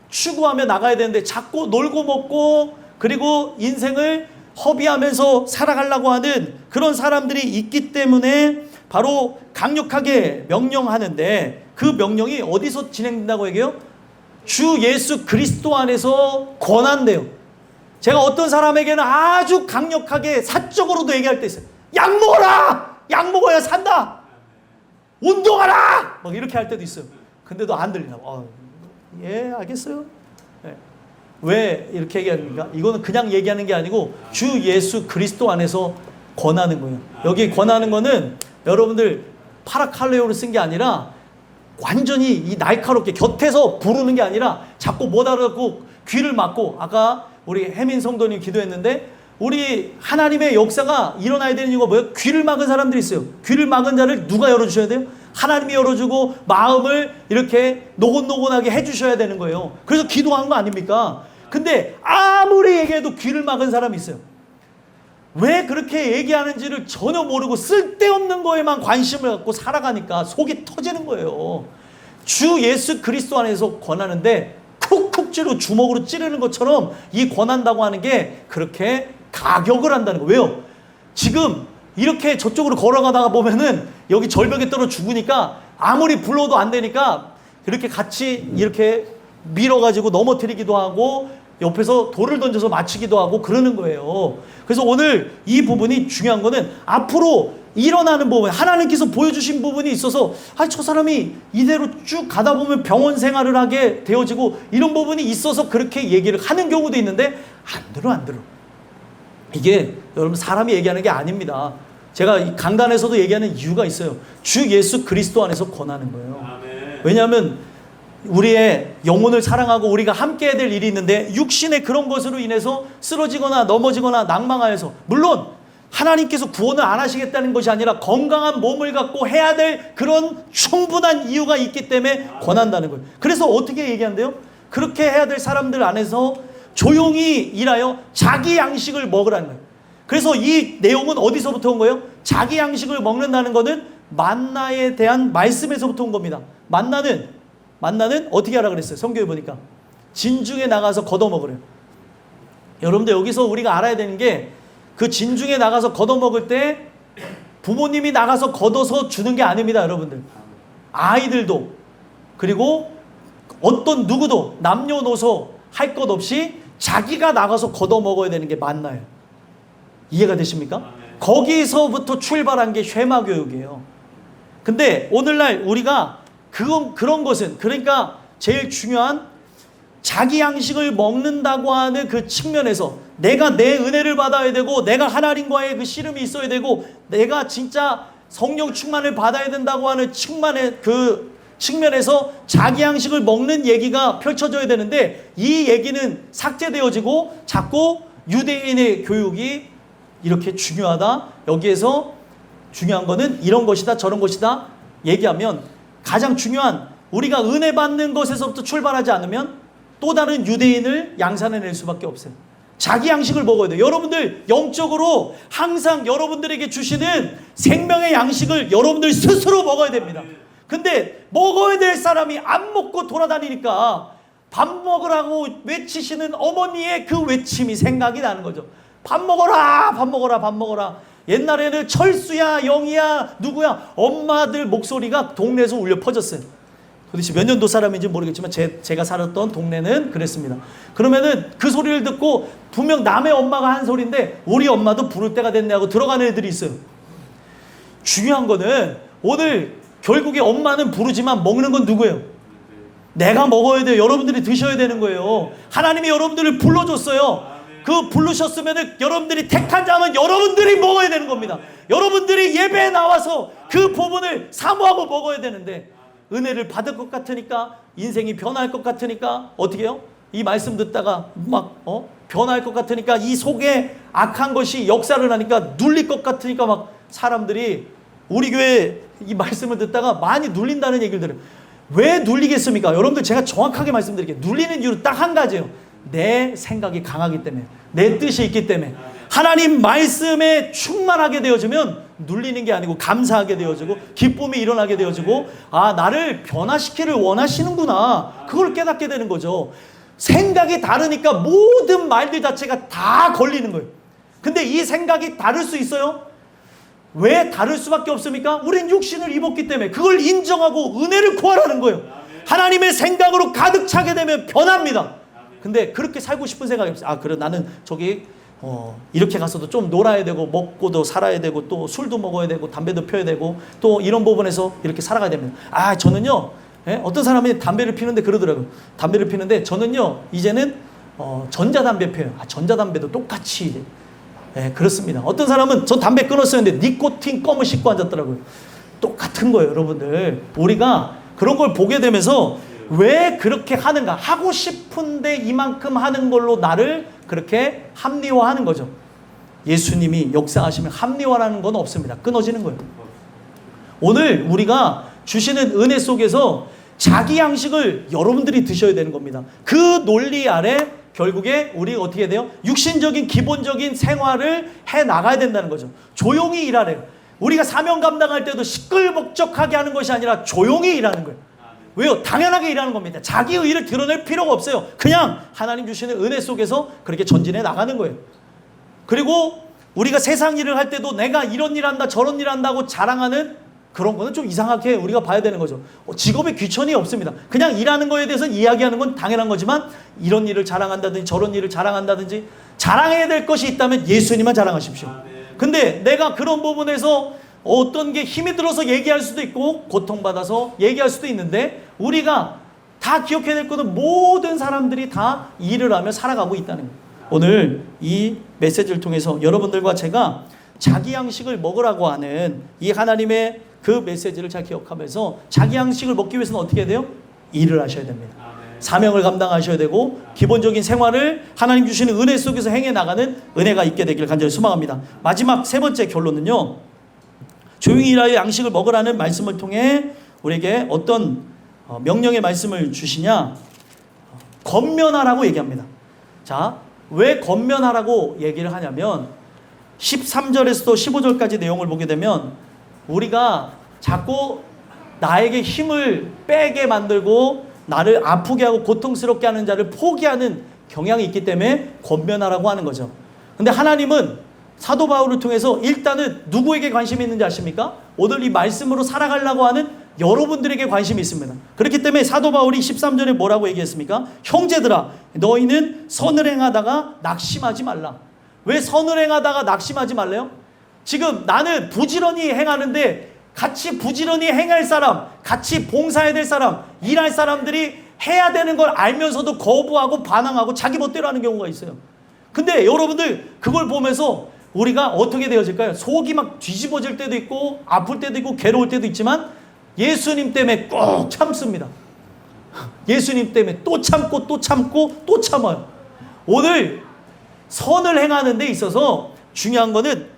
추구하며 나가야 되는데 자꾸 놀고 먹고 그리고 인생을 허비하면서 살아가려고 하는 그런 사람들이 있기 때문에 바로 강력하게 명령하는데, 그 명령이 어디서 진행된다고 얘기해요? 주 예수 그리스도 안에서 권한대요. 제가 어떤 사람에게는 아주 강력하게 사적으로도 얘기할 때 있어요. 약 먹어라! 약 먹어야 산다! 운동하라! 막 이렇게 할 때도 있어요. 근데도 안 들리나 봐. 예, 알겠어요. 네. 왜 이렇게 얘기합니까? 이거는 그냥 얘기하는 게 아니고 주 예수 그리스도 안에서 권하는 거예요. 여기 권하는 거는 여러분들 파라칼레오를 쓴 게 아니라 완전히 이 날카롭게 곁에서 부르는 게 아니라 자꾸 못 알아듣고 귀를 막고, 아까 우리 혜민 성도님 기도했는데 우리 하나님의 역사가 일어나야 되는 이유가 뭐예요? 귀를 막은 사람들이 있어요. 귀를 막은 자를 누가 열어주셔야 돼요? 하나님이 열어주고 마음을 이렇게 노곤노곤하게 해주셔야 되는 거예요. 그래서 기도하는 거 아닙니까? 근데 아무리 얘기해도 귀를 막은 사람이 있어요. 왜 그렇게 얘기하는지를 전혀 모르고 쓸데없는 거에만 관심을 갖고 살아가니까 속이 터지는 거예요. 주 예수 그리스도 안에서 권하는데 쿡쿡 주먹으로 찌르는 것처럼 이 권한다고 하는 게 그렇게 가격을 한다는 거예요. 왜요? 지금 이렇게 저쪽으로 걸어가다가 보면은 여기 절벽에 떨어 죽으니까 아무리 불러도 안 되니까 그렇게 같이 이렇게 밀어가지고 넘어뜨리기도 하고 옆에서 돌을 던져서 맞추기도 하고 그러는 거예요. 그래서 오늘 이 부분이 중요한 거는 앞으로 일어나는 부분, 하나님께서 보여주신 부분이 있어서 저 사람이 이대로 쭉 가다 보면 병원 생활을 하게 되어지고 이런 부분이 있어서 그렇게 얘기를 하는 경우도 있는데 안 들어. 이게 여러분 사람이 얘기하는 게 아닙니다. 제가 이 강단에서도 얘기하는 이유가 있어요. 주 예수 그리스도 안에서 권하는 거예요. 왜냐하면 우리의 영혼을 사랑하고 우리가 함께 해야 될 일이 있는데 육신의 그런 것으로 인해서 쓰러지거나 넘어지거나 낭망하여서, 물론 하나님께서 구원을 안 하시겠다는 것이 아니라 건강한 몸을 갖고 해야 될 그런 충분한 이유가 있기 때문에 권한다는 거예요. 그래서 어떻게 얘기한대요? 그렇게 해야 될 사람들 안에서 조용히 일하여 자기 양식을 먹으라는 거예요. 그래서 이 내용은 어디서부터 온 거예요? 자기 양식을 먹는다는 것은 만나에 대한 말씀에서부터 온 겁니다. 만나는 어떻게 하라 그랬어요? 성경에 보니까 진중에 나가서 걷어 먹으래요. 여러분들 여기서 우리가 알아야 되는 게, 그 진중에 나가서 걷어 먹을 때 부모님이 나가서 걷어서 주는 게 아닙니다. 여러분들, 아이들도 그리고 어떤 누구도 남녀노소 할 것 없이 자기가 나가서 걷어 먹어야 되는 게 만나예요. 이해가 되십니까? 거기서부터 출발한 게 쉐마 교육이에요. 근데 오늘날 우리가 그런 것은, 그러니까 제일 중요한 자기 양식을 먹는다고 하는 그 측면에서 내가 내 은혜를 받아야 되고, 내가 하나님과의 그 씨름이 있어야 되고, 내가 진짜 성령 충만을 받아야 된다고 하는 측면에서 자기 양식을 먹는 얘기가 펼쳐져야 되는데, 이 얘기는 삭제되어지고 자꾸 유대인의 교육이 이렇게 중요하다, 여기에서 중요한 거는 이런 것이다 저런 것이다 얘기하면, 가장 중요한 우리가 은혜 받는 것에서부터 출발하지 않으면 또 다른 유대인을 양산해낼 수밖에 없어요. 자기 양식을 먹어야 돼요. 여러분들 영적으로 항상 여러분들에게 주시는 생명의 양식을 여러분들 스스로 먹어야 됩니다. 근데 먹어야 될 사람이 안 먹고 돌아다니니까 밥 먹으라고 외치시는 어머니의 그 외침이 생각이 나는 거죠. 밥 먹어라, 밥 먹어라, 밥 먹어라. 옛날에는 철수야, 영희야, 누구야, 엄마들 목소리가 동네에서 울려 퍼졌어요. 도대체 몇 년도 사람인지 모르겠지만 제가 살았던 동네는 그랬습니다. 그러면은 그 소리를 듣고 분명 남의 엄마가 한 소리인데 우리 엄마도 부를 때가 됐네 하고 들어가는 애들이 있어요. 중요한 거는 오늘 결국에 엄마는 부르지만 먹는 건 누구예요? 내가 먹어야 돼요. 여러분들이 드셔야 되는 거예요. 하나님이 여러분들을 불러줬어요. 그 부르셨으면 여러분들이 택한 자는 여러분들이 먹어야 되는 겁니다. 여러분들이 예배에 나와서 그 부분을 사모하고 먹어야 되는데, 은혜를 받을 것 같으니까, 인생이 변할 것 같으니까 어떻게 해요? 이 말씀 듣다가 막 변할 것 같으니까, 이 속에 악한 것이 역사를 하니까 눌릴 것 같으니까 막 사람들이 우리 교회 이 말씀을 듣다가 많이 눌린다는 얘기를 들어요. 왜 눌리겠습니까? 여러분들 제가 정확하게 말씀드릴게요. 눌리는 이유는 딱 한 가지예요. 내 생각이 강하기 때문에, 내 뜻이 있기 때문에. 하나님 말씀에 충만하게 되어지면 눌리는 게 아니고 감사하게 되어지고 기쁨이 일어나게 되어지고, 아, 나를 변화시키를 원하시는구나, 그걸 깨닫게 되는 거죠. 생각이 다르니까 모든 말들 자체가 다 걸리는 거예요. 근데 이 생각이 다를 수 있어요? 왜 다를 수밖에 없습니까? 우린 육신을 입었기 때문에. 그걸 인정하고 은혜를 구하라는 거예요. 하나님의 생각으로 가득 차게 되면 변합니다. 근데 그렇게 살고 싶은 생각이 없어요. 아, 그래, 나는 저기 이렇게 가서도 좀 놀아야 되고, 먹고도 살아야 되고, 또 술도 먹어야 되고, 담배도 피워야 되고, 또 이런 부분에서 이렇게 살아가야 됩니다. 아, 저는요, 어떤 사람이 담배를 피는데 그러더라고요. 담배를 피는데 저는요, 이제는 전자담배 피워요. 아, 전자담배도 똑같이. 그렇습니다. 어떤 사람은 저 담배 끊었어요. 근데 니코틴 껌을 씹고 앉았더라고요. 똑같은 거예요, 여러분들. 우리가 그런 걸 보게 되면서 왜 그렇게 하는가? 하고 싶은데 이만큼 하는 걸로 나를 그렇게 합리화하는 거죠. 예수님이 역사하시면 합리화라는 건 없습니다. 끊어지는 거예요. 오늘 우리가 주시는 은혜 속에서 자기 양식을 여러분들이 드셔야 되는 겁니다. 그 논리 아래 결국에 우리가 어떻게 돼요? 육신적인 기본적인 생활을 해 나가야 된다는 거죠. 조용히 일하래요. 우리가 사명 감당할 때도 시끌벅적하게 하는 것이 아니라 조용히 일하는 거예요. 왜요? 당연하게 일하는 겁니다. 자기 의의를 드러낼 필요가 없어요. 그냥 하나님 주시는 은혜 속에서 그렇게 전진해 나가는 거예요. 그리고 우리가 세상 일을 할 때도 내가 이런 일 한다, 저런 일 한다고 자랑하는 그런 거는 좀 이상하게 우리가 봐야 되는 거죠. 직업에 귀천이 없습니다. 그냥 일하는 거에 대해서 이야기하는 건 당연한 거지만, 이런 일을 자랑한다든지 저런 일을 자랑한다든지 자랑해야 될 것이 있다면 예수님만 자랑하십시오. 근데 내가 그런 부분에서 어떤 게 힘이 들어서 얘기할 수도 있고 고통받아서 얘기할 수도 있는데, 우리가 다 기억해야 될 것은 모든 사람들이 다 일을 하며 살아가고 있다는 거예요. 오늘 이 메시지를 통해서 여러분들과 제가 자기 양식을 먹으라고 하는 이 하나님의 그 메시지를 잘 기억하면서, 자기 양식을 먹기 위해서는 어떻게 해야 돼요? 일을 하셔야 됩니다. 사명을 감당하셔야 되고, 기본적인 생활을 하나님 주시는 은혜 속에서 행해 나가는 은혜가 있게 되기를 간절히 소망합니다. 마지막 세 번째 결론은요, 조용히 일하여 양식을 먹으라는 말씀을 통해 우리에게 어떤 명령의 말씀을 주시냐? 권면하라고 얘기합니다. 자, 왜 권면하라고 얘기를 하냐면 13절에서도 15절까지 내용을 보게 되면, 우리가 자꾸 나에게 힘을 빼게 만들고 나를 아프게 하고 고통스럽게 하는 자를 포기하는 경향이 있기 때문에 권면하라고 하는 거죠. 근데 하나님은 사도 바울을 통해서 일단은 누구에게 관심이 있는지 아십니까? 오늘 이 말씀으로 살아가려고 하는 여러분들에게 관심이 있습니다. 그렇기 때문에 사도 바울이 13절에 뭐라고 얘기했습니까? 형제들아, 너희는 선을 행하다가 낙심하지 말라. 왜 선을 행하다가 낙심하지 말래요? 지금 나는 부지런히 행하는데 같이 부지런히 행할 사람, 같이 봉사해야 될 사람, 일할 사람들이 해야 되는 걸 알면서도 거부하고 반항하고 자기 멋대로 하는 경우가 있어요. 근데 여러분들 그걸 보면서 우리가 어떻게 되어질까요? 속이 막 뒤집어질 때도 있고 아플 때도 있고 괴로울 때도 있지만, 예수님 때문에 꼭 참습니다. 예수님 때문에 또 참고 또 참고 또 참아요. 오늘 선을 행하는 데 있어서 중요한 거는,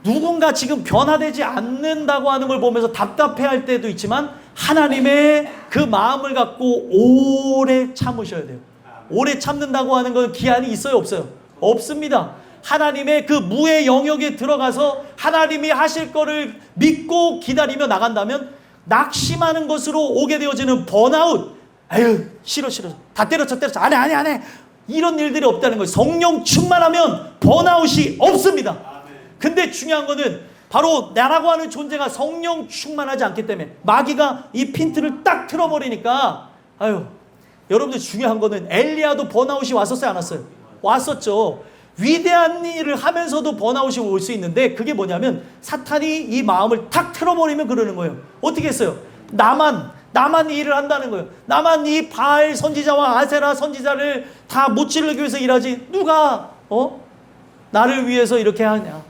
누군가 지금 변화되지 않는다고 하는 걸 보면서 답답해할 때도 있지만, 하나님의 그 마음을 갖고 오래 참으셔야 돼요. 오래 참는다고 하는 건 기한이 있어요, 없어요? 없습니다. 하나님의 그 무의 영역에 들어가서 하나님이 하실 거를 믿고 기다리며 나간다면, 낙심하는 것으로 오게 되어지는 번아웃, 아유 싫어 다 때려쳐 안 해 이런 일들이 없다는 거예요. 성령 충만하면 번아웃이 없습니다. 근데 중요한 거는 바로 나라고 하는 존재가 성령 충만하지 않기 때문에, 마귀가 이 핀트를 딱 틀어버리니까, 아유, 여러분들 중요한 거는 엘리야도 번아웃이 왔었어요, 안 왔어요? 왔었죠. 위대한 일을 하면서도 번아웃이 올 수 있는데, 그게 뭐냐면 사탄이 이 마음을 탁 틀어버리면 그러는 거예요. 어떻게 했어요? 나만 이 일을 한다는 거예요. 나만 이 바알 선지자와 아세라 선지자를 다 못 지르기 위해서 일하지, 누가 나를 위해서 이렇게 하냐?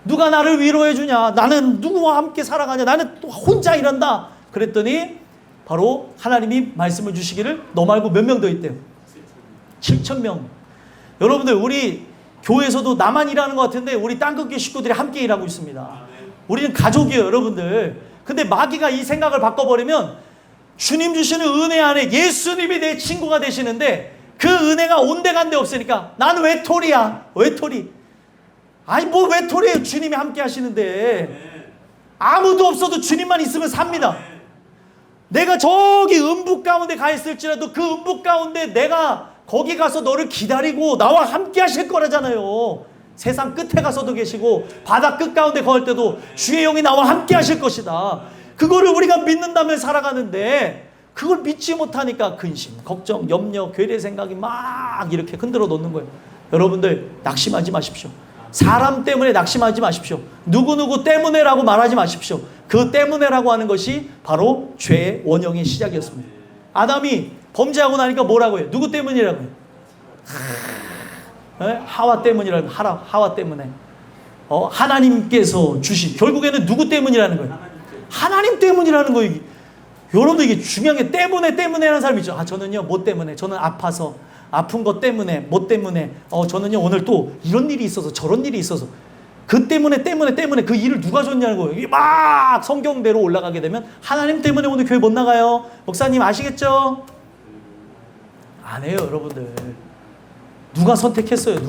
누가 나를 위로해 주냐? 나는 누구와 함께 살아가냐? 나는 또 혼자 일한다. 그랬더니 바로 하나님이 말씀을 주시기를, 너 말고 몇 명 더 있대요? 7,000명. 여러분들, 우리 교회에서도 나만 일하는 것 같은데 우리 땅끝교 식구들이 함께 일하고 있습니다. 우리는 가족이에요, 여러분들. 근데 마귀가 이 생각을 바꿔버리면 주님 주시는 은혜 안에 예수님이 내 친구가 되시는데 그 은혜가 온데간데 없으니까 나는 외톨이야. 외톨이. 아니 뭐 외톨이에요. 주님이 함께 하시는데. 아무도 없어도 주님만 있으면 삽니다. 내가 저기 음부 가운데 가 있을지라도 그 음부 가운데 내가 거기 가서 너를 기다리고 나와 함께 하실 거라잖아요. 세상 끝에 가서도 계시고 바다 끝 가운데 걸 때도 주의 영이 나와 함께 하실 것이다. 그거를 우리가 믿는다면 살아가는데 그걸 믿지 못하니까 근심, 걱정, 염려, 괴뢰 생각이 막 이렇게 흔들어 놓는 거예요. 여러분들 낙심하지 마십시오. 사람 때문에 낙심하지 마십시오. 누구누구 때문에라고 말하지 마십시오. 그 때문에라고 하는 것이 바로 죄의 원형의 시작이었습니다. 아담이 범죄하고 나니까 뭐라고 해요? 누구 때문이라고 해요? 하와 때문이라고 해요. 하와 때문에. 하나님께서 주신, 결국에는 누구 때문이라는 거예요? 하나님 때문이라는 거예요. 여러분들 이게 중요한 게 때문에 하는 사람이 있죠. 저는요 뭐 때문에, 저는 아파서, 아픈 것 때문에, 뭐 때문에, 저는요 오늘 또 이런 일이 있어서 저런 일이 있어서 그 때문에 그 일을 누가 줬냐는 거예요. 이게 막 성경대로 올라가게 되면 하나님 때문에 오늘 교회 못 나가요. 목사님 아시겠죠? 안 해요, 여러분들. 누가 선택했어요,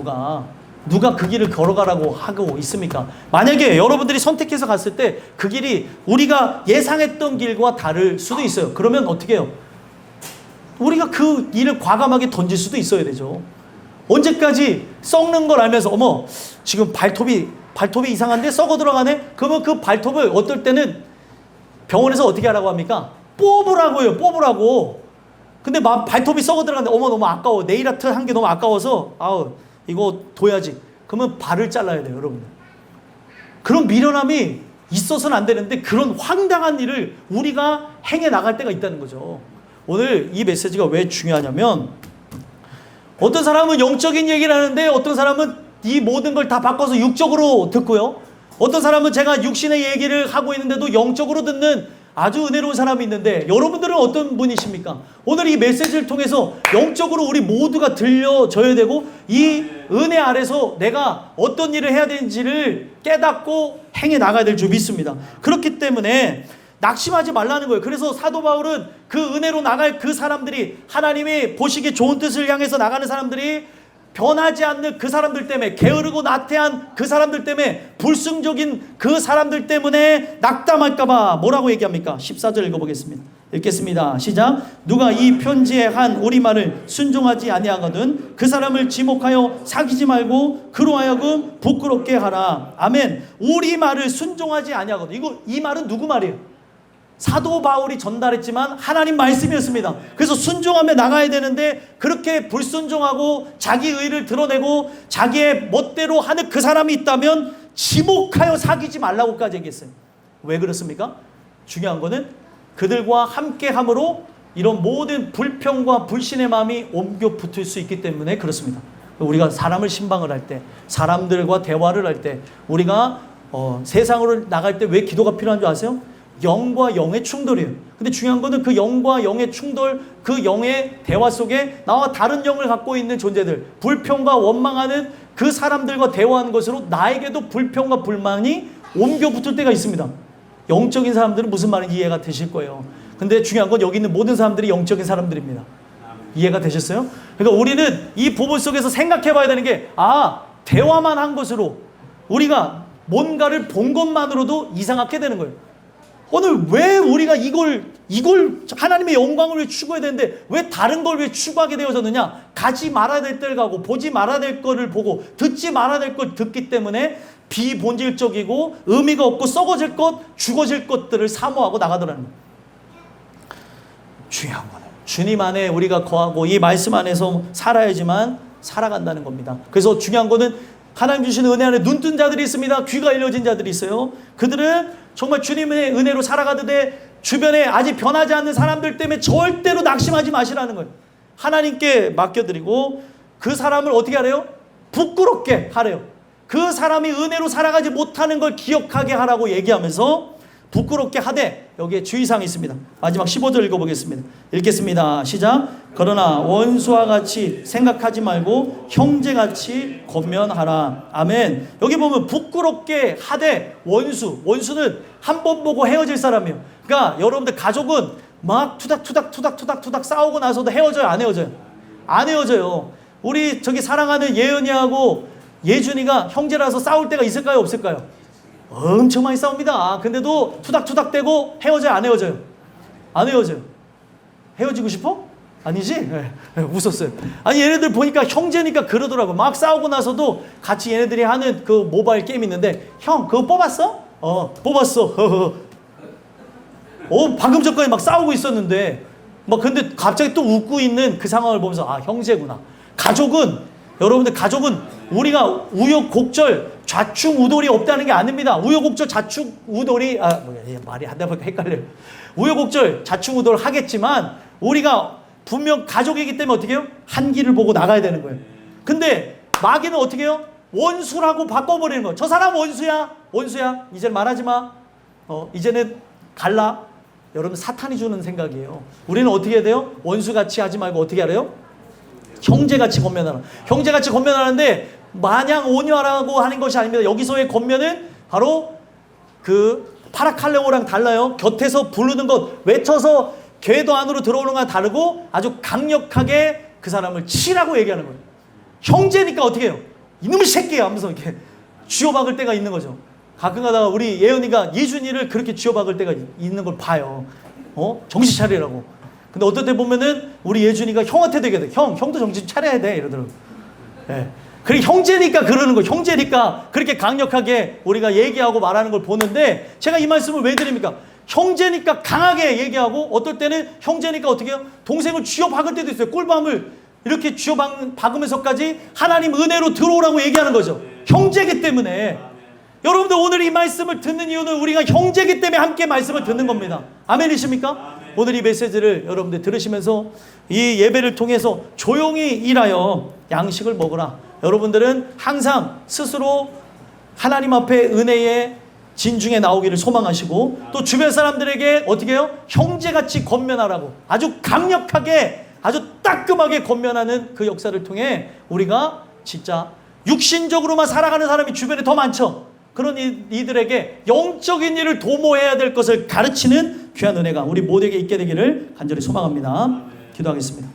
누가 그 길을 걸어가라고 하고 있습니까? 만약에 여러분들이 선택해서 갔을 때 그 길이 우리가 예상했던 길과 다를 수도 있어요. 그러면 어떻게 해요? 우리가 그 일을 과감하게 던질 수도 있어야 되죠. 언제까지 썩는 걸 알면서 어머 지금 발톱이 이상한데 썩어 들어가네? 그러면 그 발톱을 어떨 때는 병원에서 어떻게 하라고 합니까? 뽑으라고 해요. 뽑으라고. 근데 발톱이 썩어 들어가는데 어머 너무 아까워. 네일 아트 한 게 너무 아까워서 이거 둬야지. 그러면 발을 잘라야 돼요, 여러분들. 그런 미련함이 있어서는 안 되는데 그런 황당한 일을 우리가 행해 나갈 때가 있다는 거죠. 오늘 이 메시지가 왜 중요하냐면 어떤 사람은 영적인 얘기를 하는데 어떤 사람은 이 모든 걸 다 바꿔서 육적으로 듣고요. 어떤 사람은 제가 육신의 얘기를 하고 있는데도 영적으로 듣는 아주 은혜로운 사람이 있는데 여러분들은 어떤 분이십니까? 오늘 이 메시지를 통해서 영적으로 우리 모두가 들려져야 되고 이 은혜 아래서 내가 어떤 일을 해야 되는지를 깨닫고 행해 나가야 될 줄 믿습니다. 그렇기 때문에 낙심하지 말라는 거예요. 그래서 사도 바울은 그 은혜로 나갈 그 사람들이 하나님이 보시기에 좋은 뜻을 향해서 나가는 사람들이 변하지 않는 그 사람들 때문에 게으르고 나태한 그 사람들 때문에 불순종적인 그 사람들 때문에 낙담할까봐 뭐라고 얘기합니까? 14절 읽어보겠습니다. 읽겠습니다. 시작. 누가 이 편지에 한 우리 말을 순종하지 아니하거든 그 사람을 지목하여 사귀지 말고 그로 하여금 부끄럽게 하라. 아멘. 우리 말을 순종하지 아니하거든. 이 말은 누구 말이에요? 사도 바울이 전달했지만 하나님 말씀이었습니다. 그래서 순종하며 나가야 되는데 그렇게 불순종하고 자기 의를 드러내고 자기의 멋대로 하는 그 사람이 있다면 지목하여 사귀지 말라고까지 얘기했어요. 왜 그렇습니까? 중요한 거는 그들과 함께함으로 이런 모든 불평과 불신의 마음이 옮겨 붙을 수 있기 때문에 그렇습니다. 우리가 사람을 신방을 할 때, 사람들과 대화를 할 때, 우리가 세상으로 나갈 때 왜 기도가 필요한 줄 아세요? 영과 영의 충돌이에요. 근데 중요한 거는 그 영과 영의 충돌, 그 영의 대화 속에 나와 다른 영을 갖고 있는 존재들, 불평과 원망하는 그 사람들과 대화하는 것으로 나에게도 불평과 불만이 옮겨 붙을 때가 있습니다. 영적인 사람들은 무슨 말인지 이해가 되실 거예요. 근데 중요한 건 여기 있는 모든 사람들이 영적인 사람들입니다. 이해가 되셨어요? 그러니까 우리는 이 부분 속에서 생각해 봐야 되는 게 대화만 한 것으로 우리가 뭔가를 본 것만으로도 이상하게 되는 거예요. 오늘 왜 우리가 이걸 하나님의 영광을 왜 추구해야 되는데 왜 다른 걸 왜 추구하게 되어졌느냐? 가지 말아야 될 때를 가고 보지 말아야 될 거를 보고 듣지 말아야 될 걸 듣기 때문에 비본질적이고 의미가 없고 썩어질 것, 죽어질 것들을 사모하고 나가더라는 거예요. 중요한 거는 주님 안에 우리가 거하고 이 말씀 안에서 살아야지만 살아간다는 겁니다. 그래서 중요한 거는 하나님 주시는 은혜 안에 눈뜬 자들이 있습니다. 귀가 열려진 자들이 있어요. 그들은 정말 주님의 은혜로 살아가는데 주변에 아직 변하지 않는 사람들 때문에 절대로 낙심하지 마시라는 거예요. 하나님께 맡겨드리고 그 사람을 어떻게 하래요? 부끄럽게 하래요. 그 사람이 은혜로 살아가지 못하는 걸 기억하게 하라고 얘기하면서 부끄럽게 하되 여기에 주의사항이 있습니다. 마지막 15절 읽어보겠습니다. 읽겠습니다. 시작. 그러나 원수와 같이 생각하지 말고 형제같이 권면하라. 아멘. 여기 보면 부끄럽게 하되 원수는 한 번 보고 헤어질 사람이에요. 그러니까 여러분들 가족은 막 투닥 싸우고 나서도 헤어져요? 안 헤어져요? 안 헤어져요. 우리 저기 사랑하는 예은이하고 예준이가 형제라서 싸울 때가 있을까요? 없을까요? 엄청 많이 싸웁니다. 근데도 투닥투닥대고 헤어져요? 안 헤어져요? 안 헤어져요. 헤어지고 싶어? 아니지? 웃었어요. 아니 얘네들 보니까 형제니까 그러더라고. 막 싸우고 나서도 같이 얘네들이 하는 그 모바일 게임 있는데 형 그거 뽑았어? 뽑았어. 방금 전까지 막 싸우고 있었는데 막 근데 갑자기 또 웃고 있는 그 상황을 보면서 아 형제구나. 여러분들 가족은 우리가 우여곡절 좌충우돌이 없다는 게 아닙니다. 우여곡절 좌충우돌이 말이 하다 보니까 헷갈려요. 우여곡절 좌충우돌 하겠지만 우리가 분명 가족이기 때문에 어떻게 해요? 한 길을 보고 나가야 되는 거예요. 근데 마귀는 어떻게 해요? 원수라고 바꿔버리는 거예요. 저 사람 원수야. 이제는 말하지 마. 이제는 갈라. 여러분 사탄이 주는 생각이에요. 우리는 어떻게 해야 돼요? 원수같이 하지 말고 어떻게 하래요? 형제같이 권면하라. 형제같이 권면하는데 마냥 온유하라고 하는 것이 아닙니다. 여기서의 권면은 바로 그 파라칼레오랑 달라요. 곁에서 부르는 것, 외쳐서 궤도 안으로 들어오는 거와 다르고 아주 강력하게 그 사람을 치라고 얘기하는 거예요. 형제니까 어떻게 해요? 이놈의 새끼야 하면서 이렇게 쥐어박을 때가 있는 거죠. 가끔 가다가 우리 예은이가 예준이를 그렇게 쥐어박을 때가 있는 걸 봐요. 정신 차리라고. 근데 어떨 때 보면은 우리 예준이가 형한테도 얘기해. 형도 정신 차려야 돼. 이러더라고요. 예. 그리고 형제니까 그러는 거예요. 형제니까 그렇게 강력하게 우리가 얘기하고 말하는 걸 보는데 제가 이 말씀을 왜 드립니까? 형제니까 강하게 얘기하고 어떨 때는 형제니까 어떻게 해요? 동생을 쥐어박을 때도 있어요. 꿀밤을 이렇게 쥐어박으면서까지 하나님 은혜로 들어오라고 얘기하는 거죠. 형제기 때문에. 여러분들 오늘 이 말씀을 듣는 이유는 우리가 형제기 때문에 함께 말씀을 듣는 겁니다. 아멘이십니까? 오늘 이 메시지를 여러분들 들으시면서 이 예배를 통해서 조용히 일하여 양식을 먹으라. 여러분들은 항상 스스로 하나님 앞에 은혜의 진중에 나오기를 소망하시고 또 주변 사람들에게 어떻게 해요? 형제같이 권면하라고 아주 강력하게 아주 따끔하게 권면하는 그 역사를 통해 우리가 진짜 육신적으로만 살아가는 사람이 주변에 더 많죠. 그런 이들에게 영적인 일을 도모해야 될 것을 가르치는 귀한 은혜가 우리 모두에게 있게 되기를 간절히 소망합니다. 기도하겠습니다.